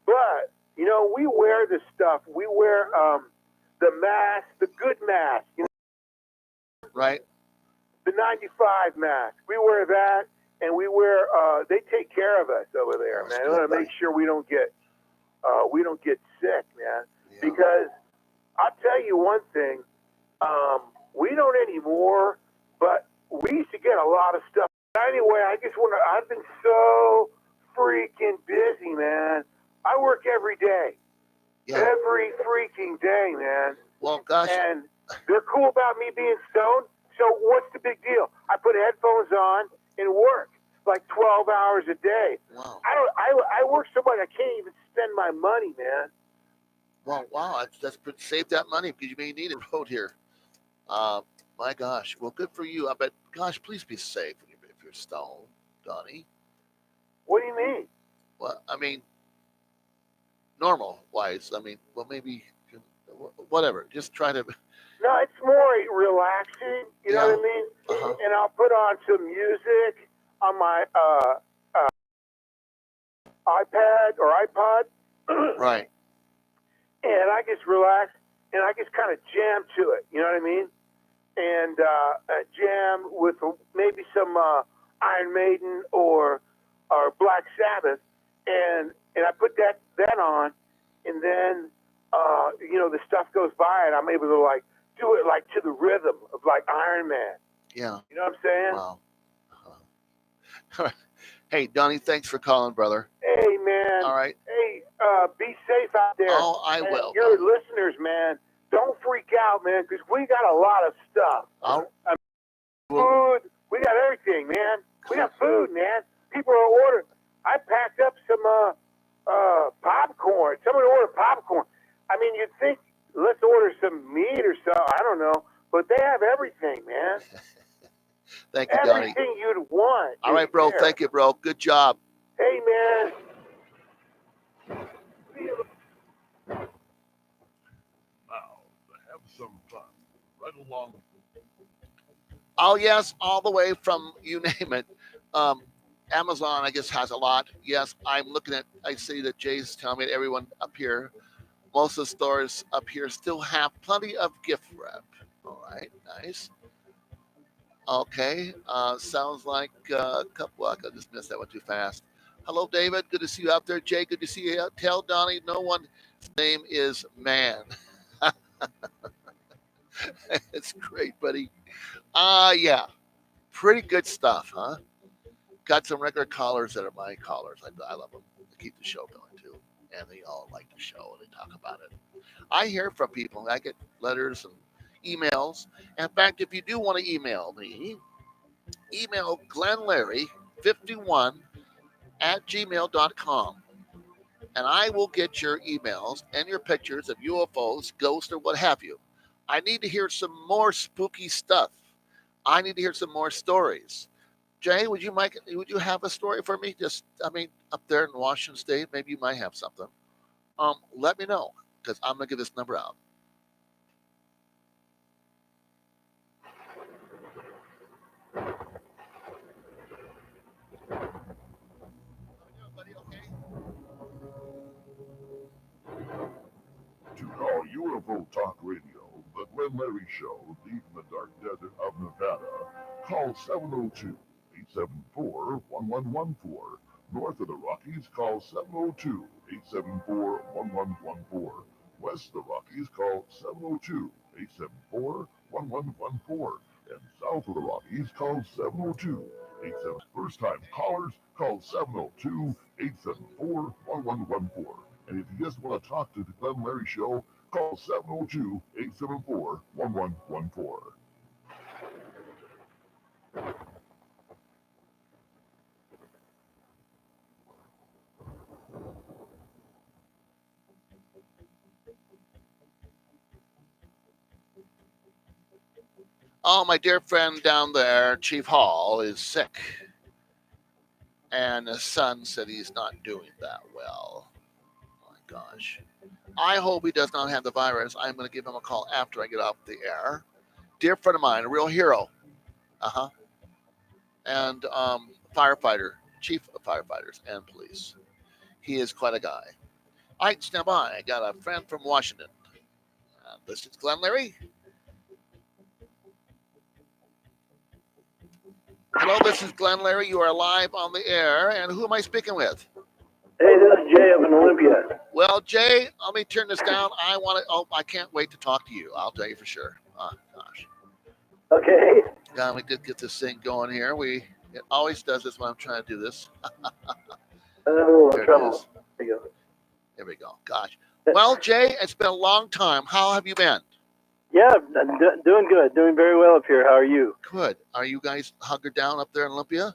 But we wear the stuff. We wear the mask, the good mask. Right. The 95 mask. We wear that, and we wear. They take care of us over there, man. They want to make sure we don't get sick, man. Yeah. Because I'll tell you one thing, we don't anymore. But lot of stuff. Anyway, I just want to. I've been so freaking busy, man. I work every day. Yeah. Every freaking day, man. Well, gosh. And they're cool about me being stoned. So what's the big deal? I put headphones on and work like 12 hours a day. Wow. I work so much I can't even spend my money, man. Well, wow. That's save that money because you may need a road here. My gosh. Well, good for you. But gosh, please be safe if you're stoned, Donnie. What do you mean? Well, I mean, normal wise. I mean, well, maybe whatever. Just try to. No, it's more relaxing. You know what I mean? Uh-huh. And I'll put on some music on my iPad or iPod. Right. And I just relax and I just kind of jam to it. You know what I mean? And jam with maybe some Iron Maiden or Black Sabbath, and I put that on, and then the stuff goes by, and I'm able to like do it like to the rhythm of like Iron Man. Yeah. You know what I'm saying? Wow. Uh-huh. Hey, Donnie, thanks for calling, brother. Hey, man. All right. Hey, be safe out there. Oh, I will. Your listeners, man, don't freak out, man, because we got a lot of stuff. Food. We got everything, man. We got food, man. People are ordering. I packed up some popcorn. Someone ordered popcorn. I mean, you'd think, let's order some meat or something. I don't know. But they have everything, man. Thank you, Donnie. Everything you'd want. All right, bro. There. Thank you, bro. Good job. Hey, man. Now, to have some fun, right along. Oh, yes, all the way from, you name it. Amazon, I guess, has a lot. Yes, I'm looking at, I see that Jay's telling me that everyone up here, most of the stores up here still have plenty of gift wrap. All right, nice. Okay, sounds like a couple. I just missed that one too fast. Hello, David. Good to see you out there. Jay, good to see you. Tell Donnie no one's name is Man. It's great, buddy. Yeah, pretty good stuff, huh? Got some regular callers that are my callers. I love them. They keep the show going too, and they all like the show and they talk about it. I hear from people. I get letters and emails. In fact, if you do want to email me, email glennlarry51@gmail.com. And I will get your emails and your pictures of UFOs, ghosts, or what have you. I need to hear some more spooky stuff. I need to hear some more stories. Jay, would you have a story for me? Up there in Washington State, maybe you might have something. Let me know, because I'm gonna give this number out. To call UFO Talk Radio, the Glenn Lary Show, deep in the dark desert of Nevada, call 702-874-1114. North of the Rockies, call 702-874-1114. West of the Rockies, call 702-874-1114. And south of the Rockies, call 702-874. First time callers, call 702-874-1114. And if you just want to talk to the Glenn Lary Show, call 702-874-1114. Oh, my dear friend down there, Chief Hall, is sick. And his son said he's not doing that well. Oh, my gosh. I hope he does not have the virus. I'm going to give him a call after I get off the air. Dear friend of mine, a real hero. And firefighter, chief of firefighters and police. He is quite a guy. All right, stand by. I got a friend from Washington. This is Glenn Lary. Hello, this is Glenn Lary. You are live on the air. And who am I speaking with? Hey, this is Jay of Olympia. Well, Jay, let me turn this down. I can't wait to talk to you. I'll tell you for sure. Oh, gosh. Okay. We did get this thing going here. It always does this when I'm trying to do this. Oh, There it trouble. is. There you go. There we go. Gosh. Well, Jay, it's been a long time. How have you been? Yeah, I'm doing good. Doing very well up here. How are you? Good. Are you guys hunkered down up there in Olympia?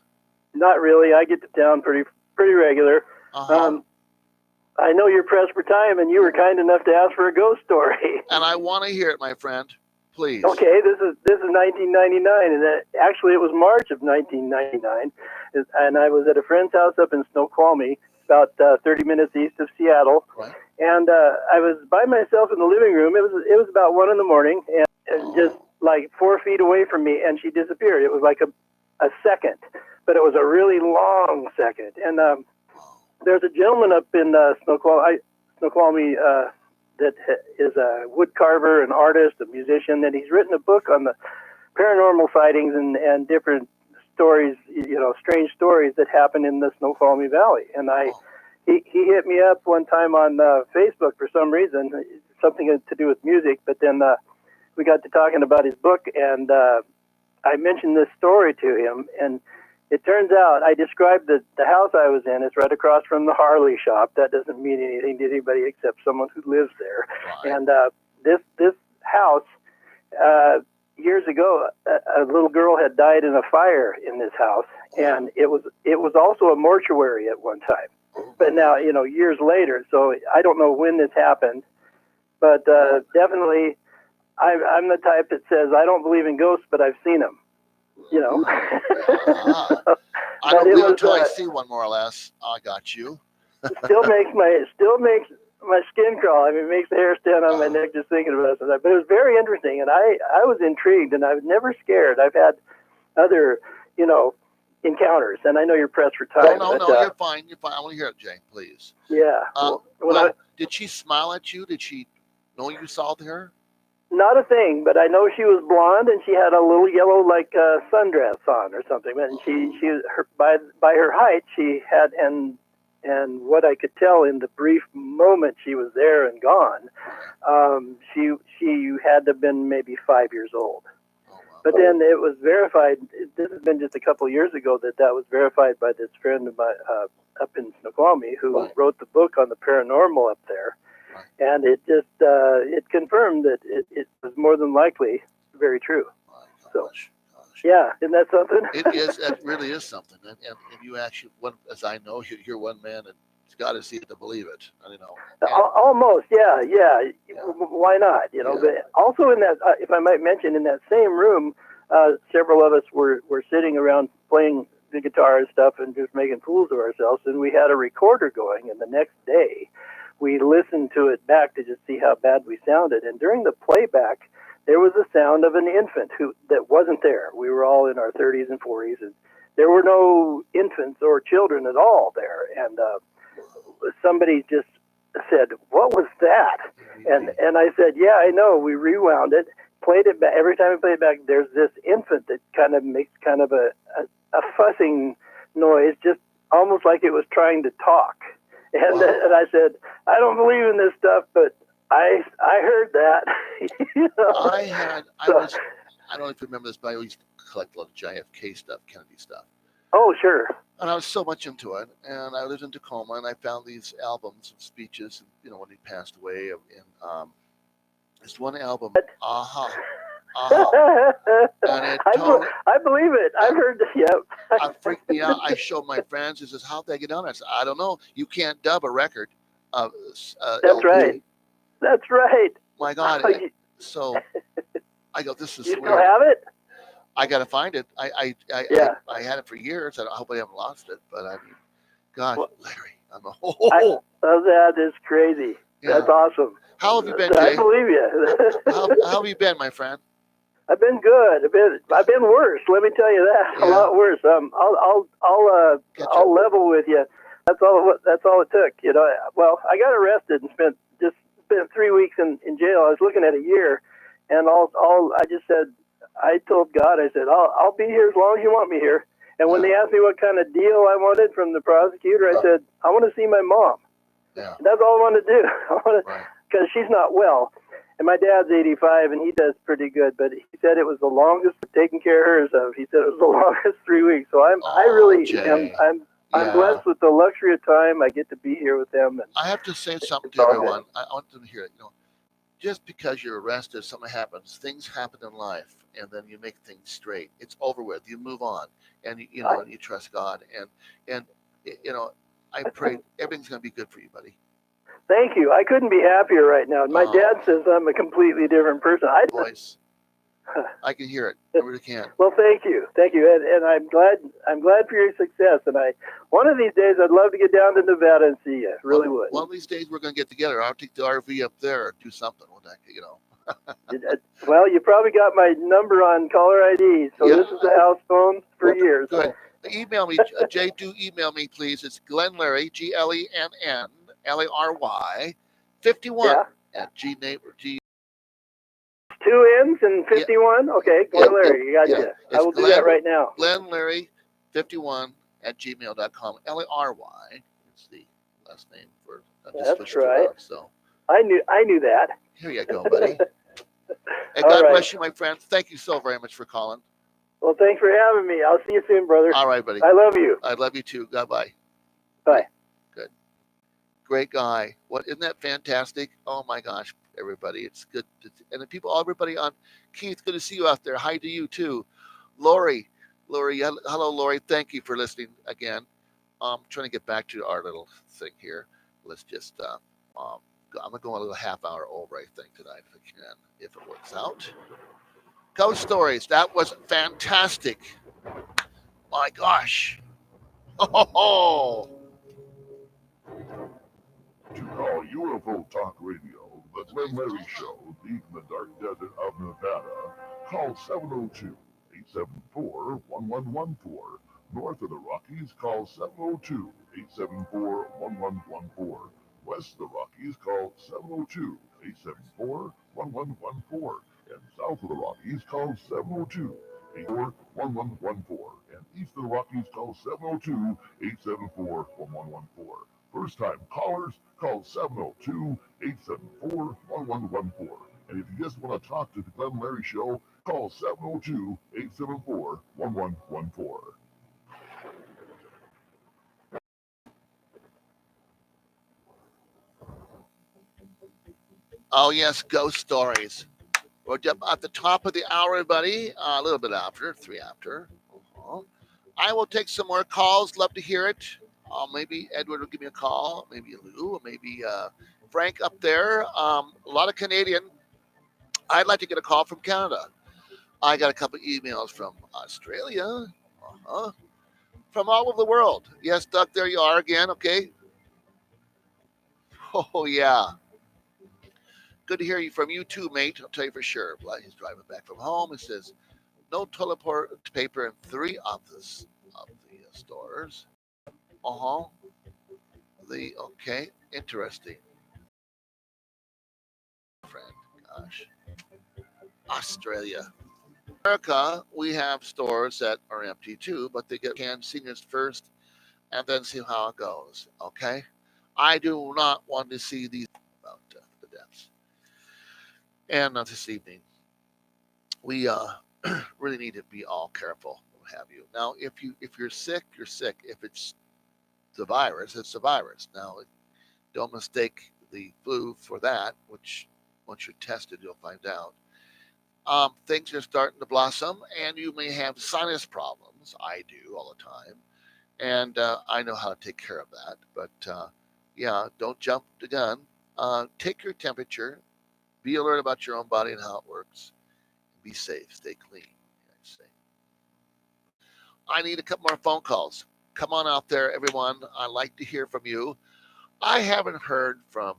Not really. I get to town pretty regular. I know you're pressed for time, and you were kind enough to ask for a ghost story. And I want to hear it, my friend. Please. Okay, this is 1999, and actually it was March of 1999, and I was at a friend's house up in Snoqualmie, about 30 minutes east of Seattle. Right. And I was by myself in the living room. It was about 1 a.m, and just like 4 feet away from me, and she disappeared. It was like a second, but it was a really long second. And there's a gentleman up in Snoqualmie that is a wood carver, an artist, a musician, and he's written a book on the paranormal sightings and different stories, strange stories that happen in the Snoqualmie Valley. And he hit me up one time on Facebook for some reason, something to do with music, but then we got to talking about his book, and I mentioned this story to him, and it turns out I described the house I was in. It's right across from the Harley shop. That doesn't mean anything to anybody except someone who lives there. Right. And this house, years ago, a little girl had died in a fire in this house, and it was also a mortuary at one time. But now, years later, so I don't know when this happened, but definitely I'm the type that says I don't believe in ghosts, but I've seen them. I don't believe until I see one, more or less. I got you. still makes my skin crawl. I mean, it makes the hair stand on my neck just thinking about it. But it was very interesting, and I was intrigued, and I was never scared. I've had other, encounters, and I know you're pressed for time. No, you're fine. You're fine. I want to hear it, Jay, please. Yeah. Did she smile at you? Did she know you saw her? Not a thing, but I know she was blonde, and she had a little yellow sundress on or something. And by her height, she had and what I could tell in the brief moment she was there and gone, she had to have been maybe 5 years old. But then it was verified. This has been just a couple of years ago that was verified by this friend of mine up in Snoqualmie who wrote the book on the paranormal up there. And it just it confirmed that it was more than likely very true. Yeah, isn't that something? It is. It really is something. And you actually, as I know, you're one man, and it's got to see it to believe it. Almost, yeah. Why not? But also in that, if I might mention, in that same room, several of us were sitting around playing the guitar and stuff, and just making fools of ourselves. And we had a recorder going, and the next day, we listened to it back to just see how bad we sounded. And during the playback, there was the sound of an infant that wasn't there. We were all in our 30s and 40s, and there were no infants or children at all there. And somebody just said, "What was that?" And I said, "Yeah, I know." We rewound it, played it back. Every time we play it back, there's this infant that kind of makes kind of a fussing noise, just almost like it was trying to talk. And I said, "I don't believe in this stuff, but I heard that." I don't know if you remember this, but I used to collect a lot of JFK stuff, Kennedy stuff. Oh, sure. And I was so much into it. And I lived in Tacoma, and I found these albums of speeches, when he passed away. This one album, and it I believe it. I've heard this. Yep. It freaked me out. I showed my friends. He says, "How'd they get on?" I said, "I don't know. You can't dub a record." That's LP. right. That's right. My God. So I go, "This is you weird." Still have it? I got to find it. I had it for years. I hope I haven't lost it. But I mean, God, Larry, that is crazy. Yeah. That's awesome. How have you been, Jay? I believe you. how have you been, my friend? I've been good. I've been worse. Let me tell you that. Yeah. A lot worse. I'll level with you. That's all it took. Well, I got arrested and spent 3 weeks in jail. I was looking at a year, and I told God, I said, I'll be here as long as you want me here. And when they asked me what kind of deal I wanted from the prosecutor, I said, I want to see my mom. Yeah. That's all I want to do. Because she's not well. And my dad's 85, and he does pretty good. But he said it was the longest taking care of hers of. He said it was the longest 3 weeks. So I really Jay. am. I'm blessed with the luxury of time. I get to be here with them. And I have to say something to everyone. I want them to hear it. Just because you're arrested, something happens. Things happen in life, and then you make things straight. It's over with. You move on, and you trust God, and I pray everything's going to be good for you, buddy. Thank you. I couldn't be happier right now. My dad says I'm a completely different person. Voice. I can hear it. I really can. Well, thank you, and I'm glad for your success. And one of these days I'd love to get down to Nevada and see you. Really would. One of these days we're going to get together. I'll take the RV up there or do something. Well, you probably got my number on caller ID, so this is the house phone for years. Good. Email me, Jay. Do email me, please. It's Glenn Lary, GLENN LARY 51 at G. 2 N's and 51? Yeah. Okay, Glenn Lary, you got you. I will do that right now. Glenn Lary 51 at gmail.com. LARY is the last name for that's right. So I knew that. Here you go, buddy. And God bless you, my friend. Thank you so very much for calling. Well, thanks for having me. I'll see you soon, brother. All right, buddy. I love you. I love you too. Goodbye. Bye. Good. Great guy. Isn't that fantastic? Oh my gosh, everybody. It's good. And everybody on Keith, good to see you out there. Hi to you too. Lori, hello, Lori. Thank you for listening again. I'm trying to get back to our little thing here. Let's just, I'm going to go a little half hour over, I think, tonight if I can, if it works out. Ghost stories. That was fantastic. My gosh. Oh. To call UFO Talk Radio, the Glenn Lary Show, deep in the dark desert of Nevada, call 702-874-1114. North of the Rockies, call 702-874-1114. West of the Rockies, call 702-874-1114. And south of the Rockies, call 702-874-1114. And east of the Rockies, call 702-874-1114. First-time callers, call 702-874-1114. And if you just want to talk to the Glenn Lary Show, call 702-874-1114. Oh, yes, ghost stories. We're at the top of the hour, everybody. A little bit after, 3 after. I will take some more calls. Love to hear it. Maybe Edward will give me a call. Maybe Lou, or maybe Frank up there. A lot of Canadian. I'd like to get a call from Canada. I got a couple emails from Australia. From all over the world. Yes, Doug, there you are again. Okay. Oh, yeah. Good to hear you from you too, mate. I'll tell you for sure. He's driving back from home. It says, no toilet paper in 3 of the stores. Okay, interesting. Friend, gosh. Australia. America, we have stores that are empty too, but they get canned seniors first and then see how it goes. Okay? I do not want to see these about the deaths. And this evening, we really need to be all careful, what have you. Now, if you're sick, you're sick. If it's the virus, it's the virus. Now, don't mistake the flu for that, which once you're tested, you'll find out. Things are starting to blossom, and you may have sinus problems. I do all the time, and I know how to take care of that. But don't jump the gun. Take your temperature. Be alert about your own body and how it works. Be safe. Stay clean. I need a couple more phone calls. Come on out there, everyone. I'd like to hear from you. I haven't heard from,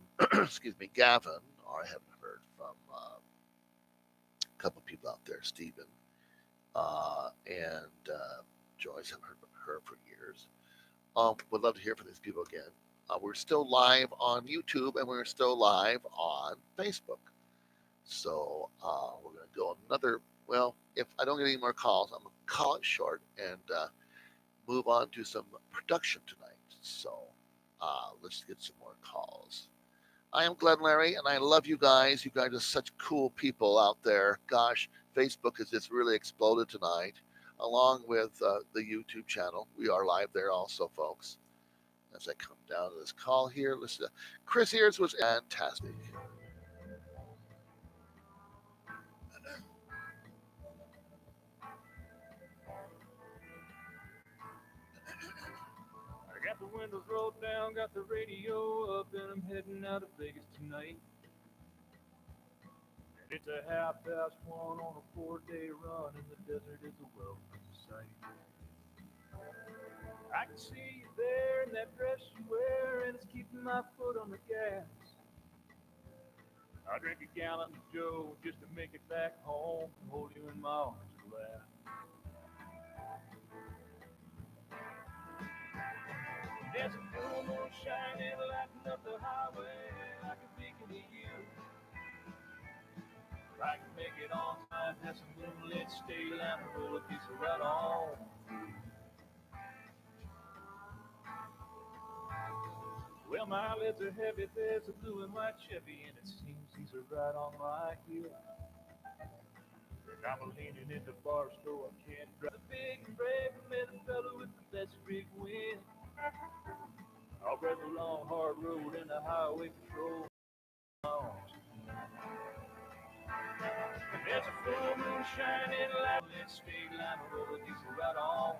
Gavin, or I haven't heard from a couple of people out there, Stephen and Joyce. I haven't heard from her for years. Would love to hear from these people again. We're still live on YouTube, and we're still live on Facebook. So we're going to go another, if I don't get any more calls, I'm going to call it short and move on to some production tonight. So let's get some more calls. I am Glenn Larry, and I love you guys. You guys are such cool people out there. Gosh, Facebook has just really exploded tonight, along with the YouTube channel. We are live there also, folks. As I come down to this call here, listen, Chris Ears was fantastic. I got the windows rolled down, got the radio up, and I'm heading out of Vegas tonight. And it's a 1:30 on a 4-day run, and the desert is a welcome sight. I can see you there in that dress you wear, and it's keeping my foot on the gas. I drink a gallon of Joe just to make it back home and hold you in my arms at last. There's a full moon shining, lighting up the highway like a beacon to you. I can make it on time, have some moonlit stay line, roll a piece of right on. Well, my lids are heavy, there's a blue and white Chevy, and it seems these are right on my heel. And I'm leaning in the bar store, I can't drive. The big and brave, I met a fellow with the best big wind. I'll break the long, hard road in the highway patrol. And there's a full moon shining, light lit state line, roll a diesel right on.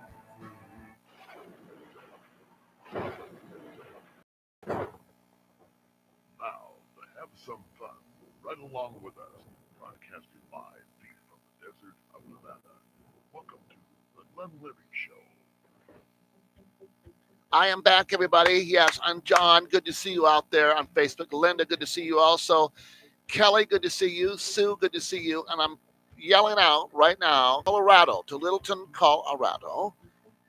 Now, to have some fun, right along with us, broadcasting live deep from the desert of Nevada. Welcome to the Glenn Lary Show. I am back, everybody. Yes, I'm John. Good to see you out there on Facebook. Linda, good to see you also. Kelly, good to see you. Sue, good to see you. And I'm yelling out right now, Colorado, to Littleton, Colorado,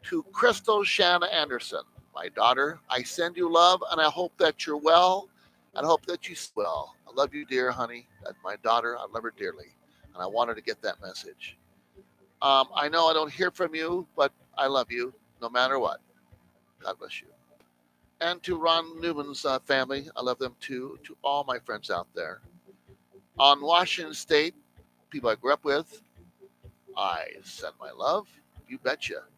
to Crystal Shanna Anderson, my daughter. I send you love, and I hope that you're well, and I hope that you well. I love you, dear honey. That's my daughter. I love her dearly, and I want her to get that message. I know I don't hear from you, but I love you no matter what. God bless you. And to Ron Newman's family, I love them too. To all my friends out there. On Washington State, people I grew up with, I send my love. You betcha.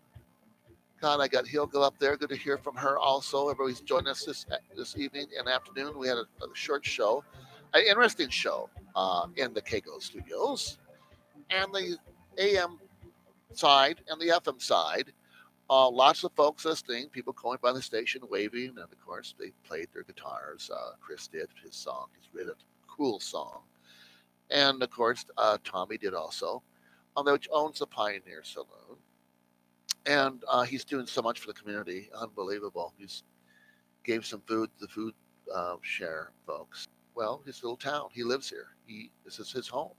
God, I got Hilga up there. Good to hear from her also. Everybody's joining us this evening and afternoon. We had a short show, an interesting show in the Kago studios. And the AM side and the FM side. Lots of folks listening, people going by the station waving, and of course they played their guitars. Chris did his song; he's written a cool song, and of course Tommy did also, which owns the Pioneer Saloon, and he's doing so much for the community, unbelievable. He's gave some food to the food share folks. Well, his little town, he lives here. This is his home.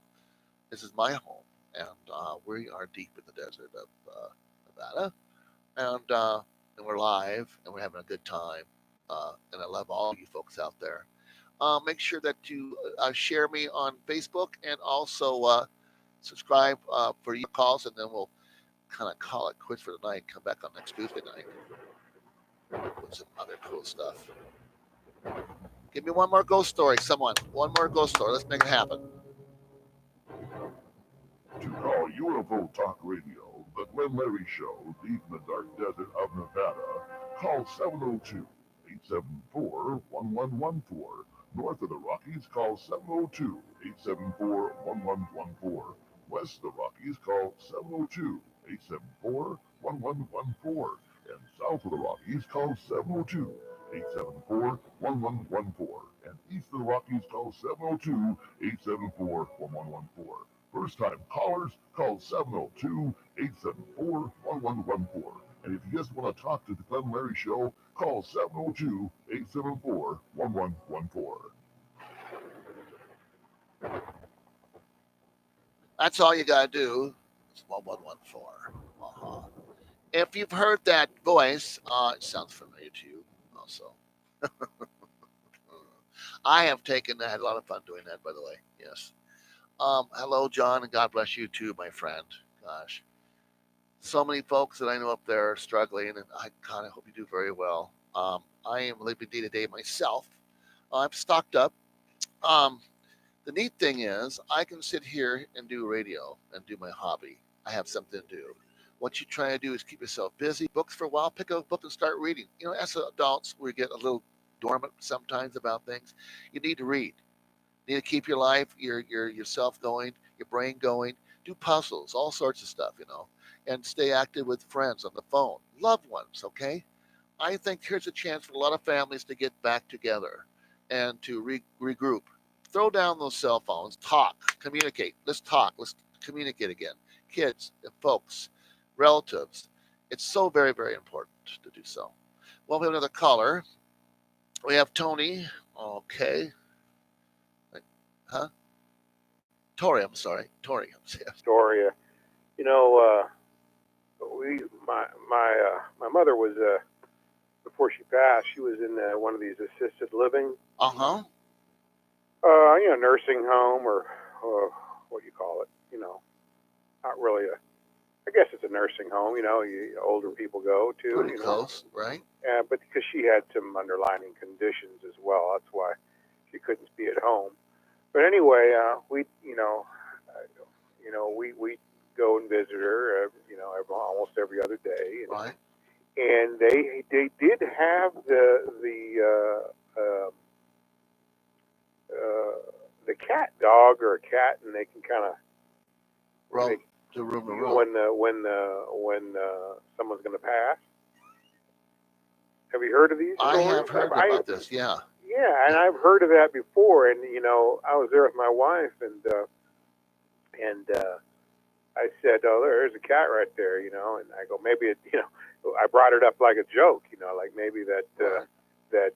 This is my home, and we are deep in the desert of Nevada. And we're live and we're having a good time. And I love all you folks out there. Make sure that you share me on Facebook and also subscribe for your calls, and then we'll kind of call it quits for tonight. Come back on next Tuesday night with some other cool stuff. Give me one more ghost story, someone. One more ghost story. Let's make it happen. To call UFO Talk Radio, the Glenn Lary Show, deep in the dark desert of Nevada, call 702-874-1114. North of the Rockies, call 702-874-1114. West of the Rockies, call 702-874-1114. And south of the Rockies, call 702-874-1114. And east of the Rockies, call 702-874-1114. First time callers, call 702-874-1114. And if you just want to talk to the Glenn Lary Show, call 702-874-1114. That's all you got to do. It's 1114. If you've heard that voice, it sounds familiar to you also. I have had a lot of fun doing that, by the way. Yes. Hello, John, and God bless you too, my friend. Gosh. So many folks that I know up there are struggling, and I kind of hope you do very well. I am living day to day myself. I'm stocked up. The neat thing is, I can sit here and do radio and do my hobby. I have something to do. What you try to do is keep yourself busy, books for a while, pick up a book and start reading. As adults, we get a little dormant sometimes about things. You need to read. You need to keep your life, yourself going, your brain going. Do puzzles, all sorts of stuff, and stay active with friends on the phone, loved ones. Okay, I think here's a chance for a lot of families to get back together and to regroup. Throw down those cell phones, talk, communicate. Let's talk. Let's communicate again. Kids, folks, relatives. It's so very, very important to do so. Well, we have another caller. We have Tony. Okay. Huh? Tori, I'm sorry. Tori. Yes. Story. You know, my mother was before she passed. She was in one of these assisted living. Nursing home or what do you call it? Not really I guess it's a nursing home. Older people go to. Pretty close, right? Yeah, but because she had some underlying conditions as well, that's why she couldn't be at home. But anyway, we go and visit her. Almost every other day. Right. And they did have the cat dog or a cat, and they can kind of roam to room to room when someone's going to pass. Have you heard of these stories? I have heard about this. Yeah. Yeah, and I've heard of that before. And I was there with my wife, and I said, "Oh, there's a cat right there," and I go, maybe it, I brought it up like a joke, like maybe that that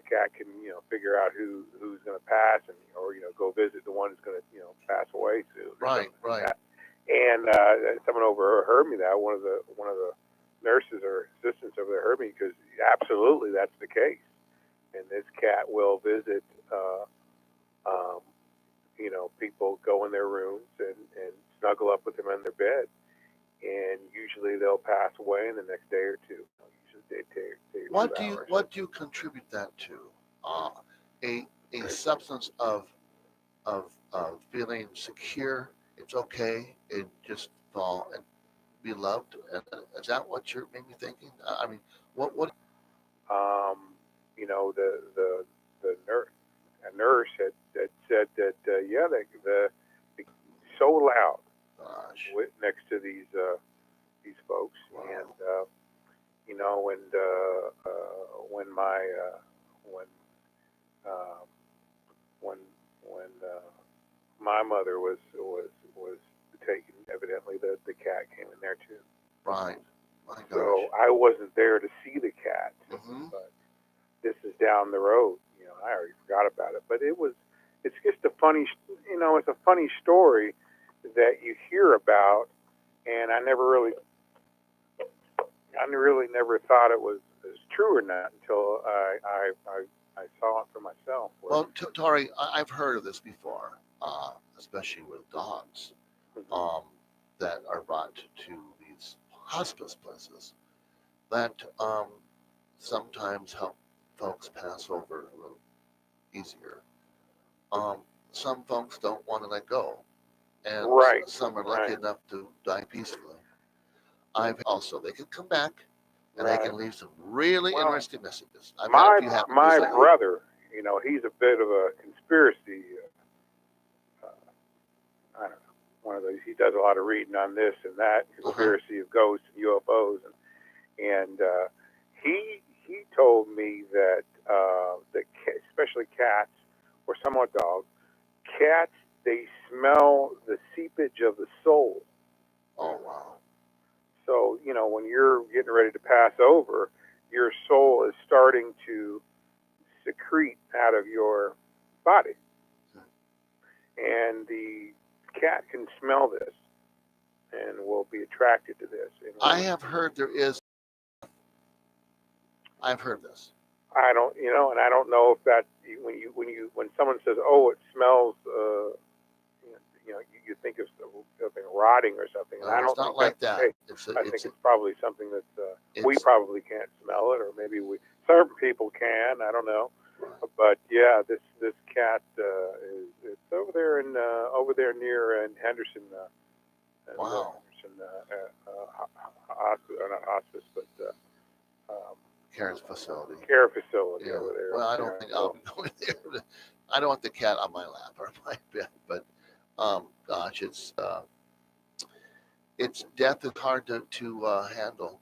cat can figure out who's going to pass or go visit the one who's going to pass away soon. Right. And someone overheard me that one of the nurses or assistants over there heard me because absolutely that's the case. And this cat will visit, people go in their rooms and snuggle up with them in their bed, and usually they'll pass away in the next day or two. What do you contribute that to? A substance of feeling secure. It's okay. It just fall and be loved. And is that what you're maybe thinking? I mean, what? The nurse had said that the so loud next to these folks. Wow. And when my mother was taken, evidently the cat came in there too. Right. So I wasn't there to see the cat, but this is down the road. I already forgot about it, but it's just a funny, it's a funny story that you hear about, and I really never thought it was true or not until I saw it for myself. Well, Tori, I've heard of this before, especially with dogs that are brought to these hospice places that sometimes help folks pass over a little easier. Some folks don't want to let go, and some are lucky enough to die peacefully. They can come back and they can leave some really interesting messages. My brother, he's a bit of a conspiracy. I don't know, one of those. He does a lot of reading on this and that, conspiracy of ghosts and UFOs, and he told me that especially cats or somewhat dogs, cats, they smell the seepage of the soul. Oh wow! So when you're getting ready to pass over, your soul is starting to secrete out of your body, and the cat can smell this and will be attracted to this. I have heard there is. I've heard this. I don't, and I don't know if that when someone says, "Oh, it smells," you think of something rotting or something. No, and I don't it's not think like that's that. the case. I think it's probably something that we probably can't smell it, or maybe certain people can. I don't know, But yeah, this cat it's over there near in Henderson. Wow. Henderson, hospice, not hospice, but Care facility. Care facility Yeah. over there. Well, I don't think I'll be going there. I don't want the cat on my lap or my bed, but gosh, it's death is hard to handle.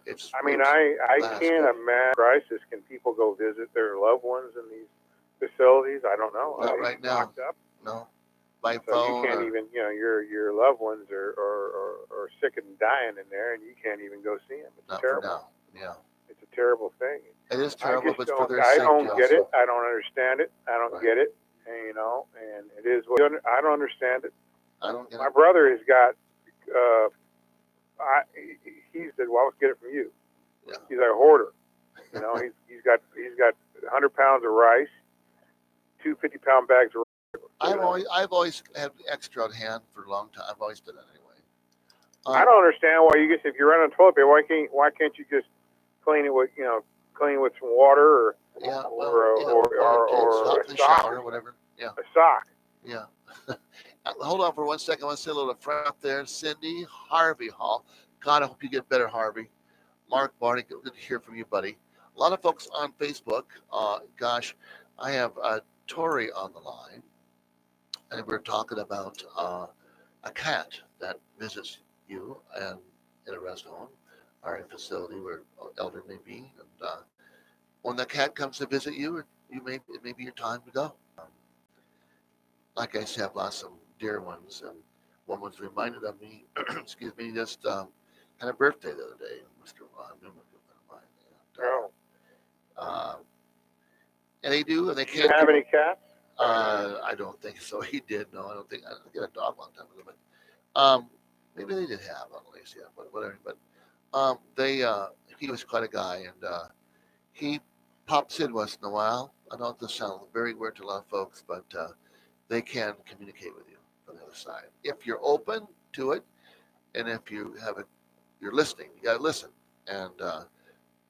It's. I mean, it's I last, can't but imagine crisis. Can people go visit their loved ones in these facilities? I don't know. not Are they right now. locked up? No, by So you phone can't or even, your loved ones are sick and dying in there, and you can't even go see them. It's not for terrible. now. Yeah, It's a terrible thing. it is terrible, but for their I safety don't get also. it. I don't understand it. I don't Right. get it. And, and it is what I don't understand it. I don't get My it. brother has got. He said, "Well, let's get it from you." Yeah. He's like a hoarder. He's got 100 pounds of rice, 2 50-pound bags of rice. I've always had extra on hand for a long time. I've always done it anyway. I don't understand why you just, if you're running toilet paper, why can't you just clean it with some water or hop in a the sock shower or whatever. Yeah. a sock. Yeah. Hold on for 1 second. I want to say a little friend up there, Cindy Harvey Hall. God, I hope you get better, Harvey. Mark Barney, good to hear from you, buddy. A lot of folks on Facebook. Gosh, I have Tori on the line, and we're talking about a cat that visits you and in a rest home or a facility where elder may be. And when the cat comes to visit you, it may be your time to go. Like I said, I've lost some dear ones, and one was reminded of me. Excuse me, just had a birthday the other day, Mr. Ron Newman, and they do, and they Do you can't. have any cats? I don't think so. He did. No, I don't think. I got a dog a long time ago, but maybe they did have at least, yeah, but whatever. But he was quite a guy, and he pops in once in a while. I know this sounds very weird to a lot of folks, but they can communicate with you from the other side if you're open to it, and if you're listening. You got to listen, and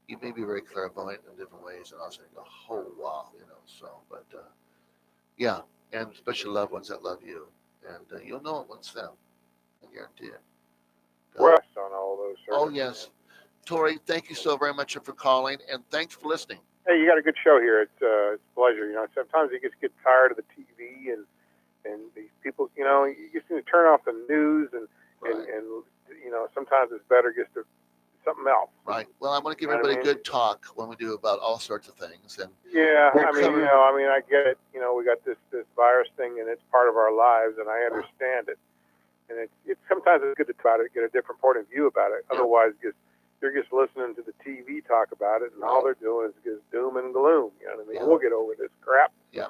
you may be very clairvoyant in different ways, and also go, oh wow, So, but yeah, and especially loved ones that love you, and you'll know it once them. I guarantee it. Rest on all those. Oh yes, Tori, thank you so very much for calling, and thanks for listening. Hey, you got a good show here. It's a pleasure. Sometimes you just get tired of the TV and these people. You just need to turn off the news and sometimes it's better just to something else. Right. Well, I want to give everybody good talk when we do about all sorts of things. And yeah, I get it. We got this virus thing, and it's part of our lives, and I understand it. And it's sometimes it's good to try to get a different point of view about it. Yeah. Otherwise, you're just listening to the TV talk about it, and all they're doing is just doom and gloom. You know what I mean? Yeah. We'll get over this crap. Yeah.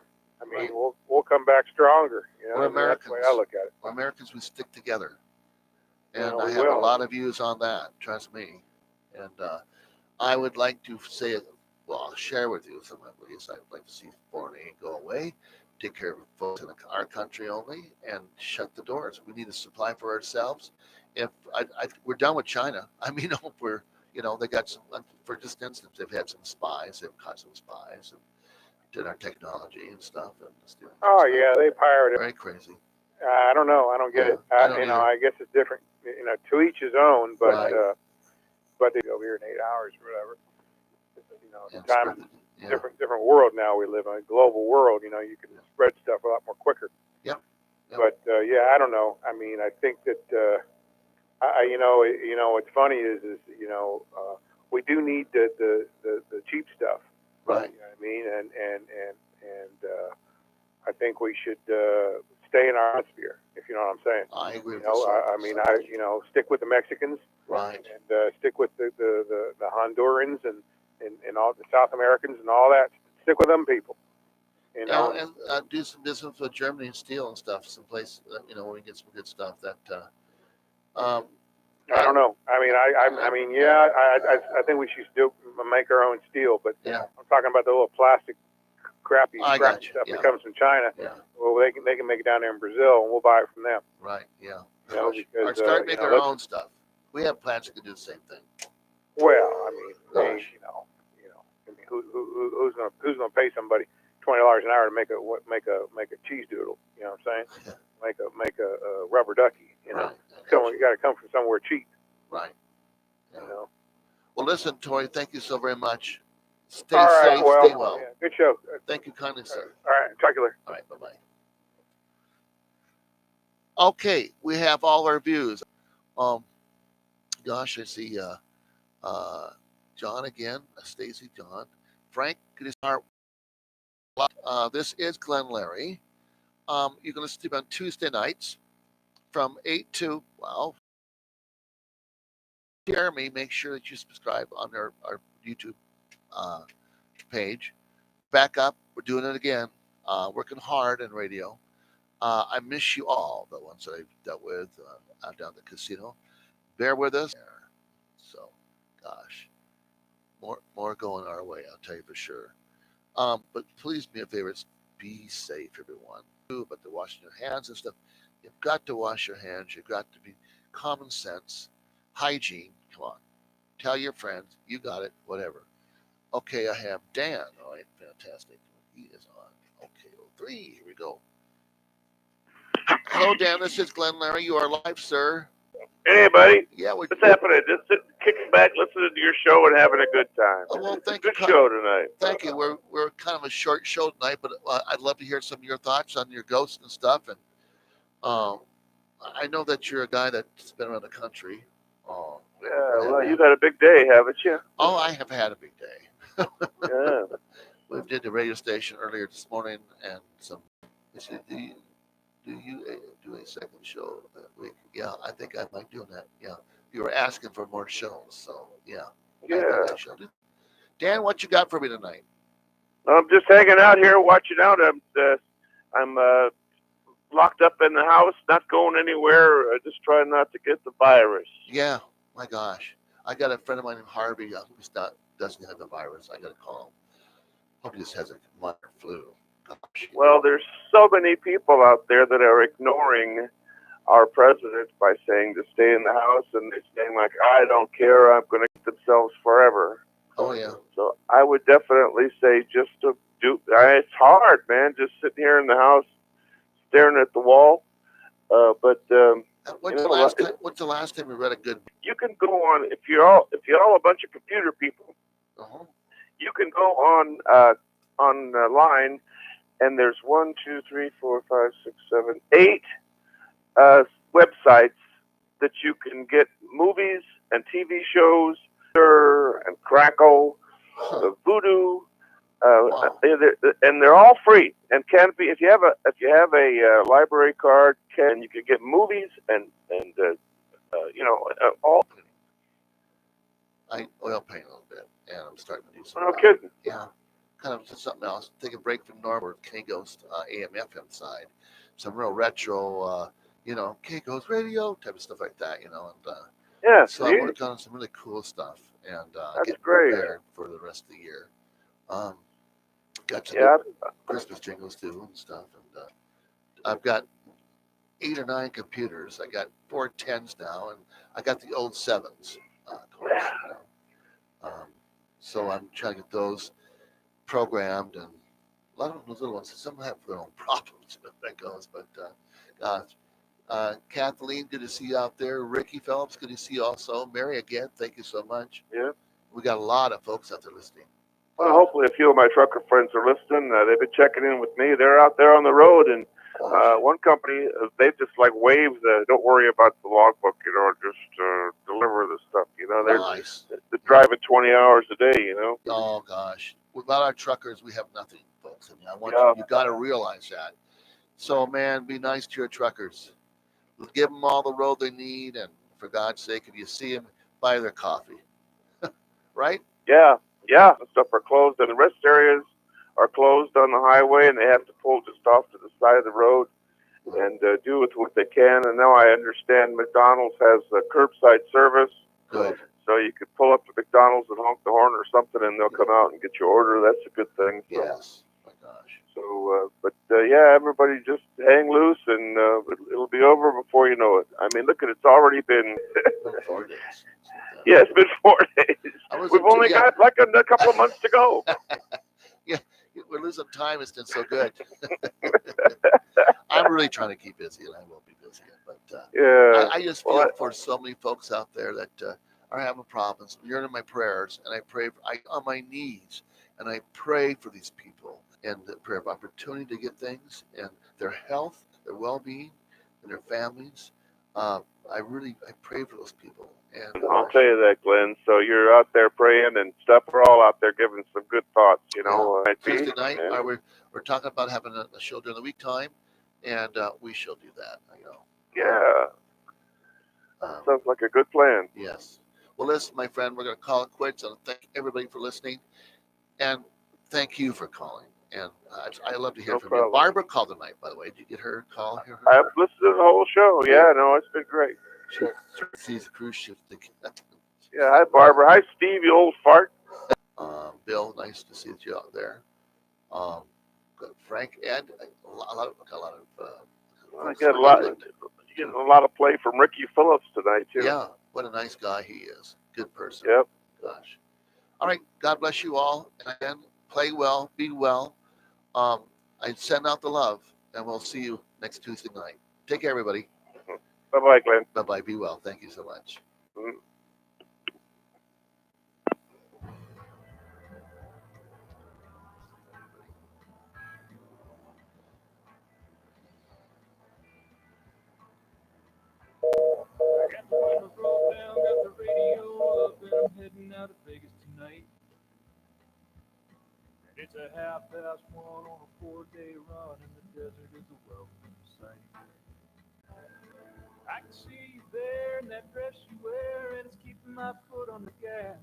We'll come back stronger. We're Americans. That's the way I look at it. We're Americans. We stick together. And I have a lot of views on that, trust me. And I would like to share with you some of these. I would like to see foreign aid go away, take care of folks in our country only, and shut the doors. We need a supply for ourselves. If we're done with China, they got some, for just instance, they've had some spies, they've caught some spies and did our technology and stuff. They pirated. Very crazy. I don't know. I don't get it. I guess it's different. To each his own. But but they go over here in 8 hours or whatever. Different world now we live in, a global world. You can spread stuff a lot more quicker. Yep. But I don't know. I mean, I think that what's funny is we do need the cheap stuff. Right. You know what I mean? And I think we should stay in our atmosphere, if you know what I'm saying. I agree. Stick with the Mexicans, right, and stick with the Hondurans and all the South Americans and all that. Stick with them people. And do some business with Germany and steel and stuff. Someplace where we get some good stuff. That I don't know. I think we should still make our own steel, but I'm talking about the little plastic crappy stuff that comes from China. Yeah. Well, they can make it down there in Brazil, and we'll buy it from them. Right. Yeah. Because, or start making our own stuff. We have plants that can do the same thing. Well, who's gonna pay somebody $20 an hour to make a cheese doodle? You know what I'm saying? Make a rubber ducky. You know, you got to come from somewhere cheap. Right. Yeah. You know. Well, listen, Tori, thank you so very much. Stay safe, stay well. Yeah, good show. Thank you kindly, sir. All right, talk to you later. All right, bye-bye. Okay, we have all our views. Gosh, I see John again, Stacy, John, Frank. Good to start. This is Glenn Lary. You can listen to me on Tuesday nights from 8 to, well, Jeremy, make sure that you subscribe on our YouTube page. Back up, we're doing it again. Working hard in radio. I miss you all, the ones that I've dealt with out down at the casino. Bear with us. So, gosh, more going our way, I'll tell you for sure. But please be a favor, be safe, everyone. But the washing your hands and stuff, you've got to wash your hands. You've got to be common sense, hygiene. Come on, tell your friends you got it. Whatever. Okay, I have Dan. All right, fantastic. He is on. Okay, 03. Here we go. Hello, Dan. This is Glenn Lary. You are live, sir. Hey, buddy. Yeah, what's happening? Just kicking back, listening to your show, and having a good time. Oh, well, thank good you. Show tonight. Thank you. We're kind of a short show tonight, but I'd love to hear some of your thoughts on your ghosts and stuff. And I know that you're a guy that's been around the country. Yeah, well, you've had a big day, haven't you? Oh, I have had a big day. Yeah. We did the radio station earlier this morning, and some. Do you do a second show that week? Yeah, I think I might do that. Yeah, you were asking for more shows, so yeah. Yeah. Dan, what you got for me tonight? I'm just hanging out here, watching out. I'm locked up in the house, not going anywhere. Just trying not to get the virus. Yeah, my gosh, I got a friend of mine named Harvey who doesn't have the virus. I got to call him. Hope he just has a minor flu. Well, there's so many people out there that are ignoring our president by saying to stay in the house, and they're saying like, I don't care, I'm going to get themselves forever. Oh, yeah. So I would definitely say just to do, it's hard, man, just sitting here in the house staring at the wall. But what's the last time you read a good? You can go on, if you're all a bunch of computer people, you can go online. And there's 1, 2, 3, 4, 5, 6, 7, 8 websites that you can get movies and TV shows, and Crackle, Voodoo, and they're all free and can be if you have a library card, you can get movies and all. I oil paint a little bit, and I'm starting to do some. No kidding. Yeah. Kind of something else. Take a break from normal K-Ghost AM/FM side. Some real retro, K-Ghost radio type of stuff like that, And yeah, so I'm working on some really cool stuff, and get prepared for the rest of the year. Got some Christmas jingles too and stuff, and I've got 8 or 9 computers. I got 4 10s now, and I got the old 7s. Of course, so I'm trying to get those programmed, and a lot of those little ones, some have their own problems as that goes, but Kathleen, good to see you out there. Ricky Phillips, good to see you also. Mary, again, thank you so much. Yeah. We got a lot of folks out there listening. Well, hopefully a few of my trucker friends are listening. They've been checking in with me. They're out there on the road, and one company, they just like waved, don't worry about the logbook, just deliver the stuff, they're driving 20 hours a day, Oh, gosh. Without our truckers, we have nothing, folks. I want you got to realize that. So, man, be nice to your truckers. Give them all the road they need, and for God's sake, if you see them, buy their coffee. Right? Yeah. The stuff are closed, and the rest areas are closed on the highway, and they have to pull just off to the side of the road and do with what they can. And now I understand McDonald's has curbside service. Good. So you could pull up to McDonald's and honk the horn or something, and they'll come out and get your order. That's a good thing. So. Yes. My gosh. So, everybody just hang loose, and it'll be over before you know it. I mean, look at it's already been 4 days. Yeah, it's been 4 days. We've only got like a couple of months to go. Yeah, we're losing time. It's been so good. I'm really trying to keep busy, and I will be busy. But I just feel for so many folks out there that are having problems. You're in my prayers, and I pray on my knees, and I pray for these people and the prayer of opportunity to get things and their health, their well-being, and their families. I pray for those people. And I'll tell you that, Glenn. So you're out there praying and stuff. We're all out there giving some good thoughts, Tuesday night, we're talking about having a show during the week time, and we shall do that. Yeah. Sounds like a good plan. Yes. Well, listen, my friend, we're going to call it quits, and thank everybody for listening, and thank you for calling. And I love to hear from you. Barbara called tonight, by the way. Did you get her call? I've listened to the whole show. Yeah, no, it's been great. She sees a cruise ship. Yeah, hi, Barbara. Hi, Steve, you old fart. Bill, nice to see you out there. Frank, Ed, a lot of. I get a lot. Getting a lot of play from Ricky Phillips tonight too. Yeah, what a nice guy he is. Good person. Yep. Gosh. All right. God bless you all. And again, play well, be well. I send out the love, and we'll see you next Tuesday night. Take care, everybody. Bye-bye, Glenn. Bye-bye. Be well. Thank you so much. Mm-hmm. Got the windows rolled down, got the radio up, and I'm heading out of Vegas tonight. And it's a 1:30 on a 4-day run, and the desert is a welcome sight. I can see you there in that dress you wear, and it's keeping my foot on the gas.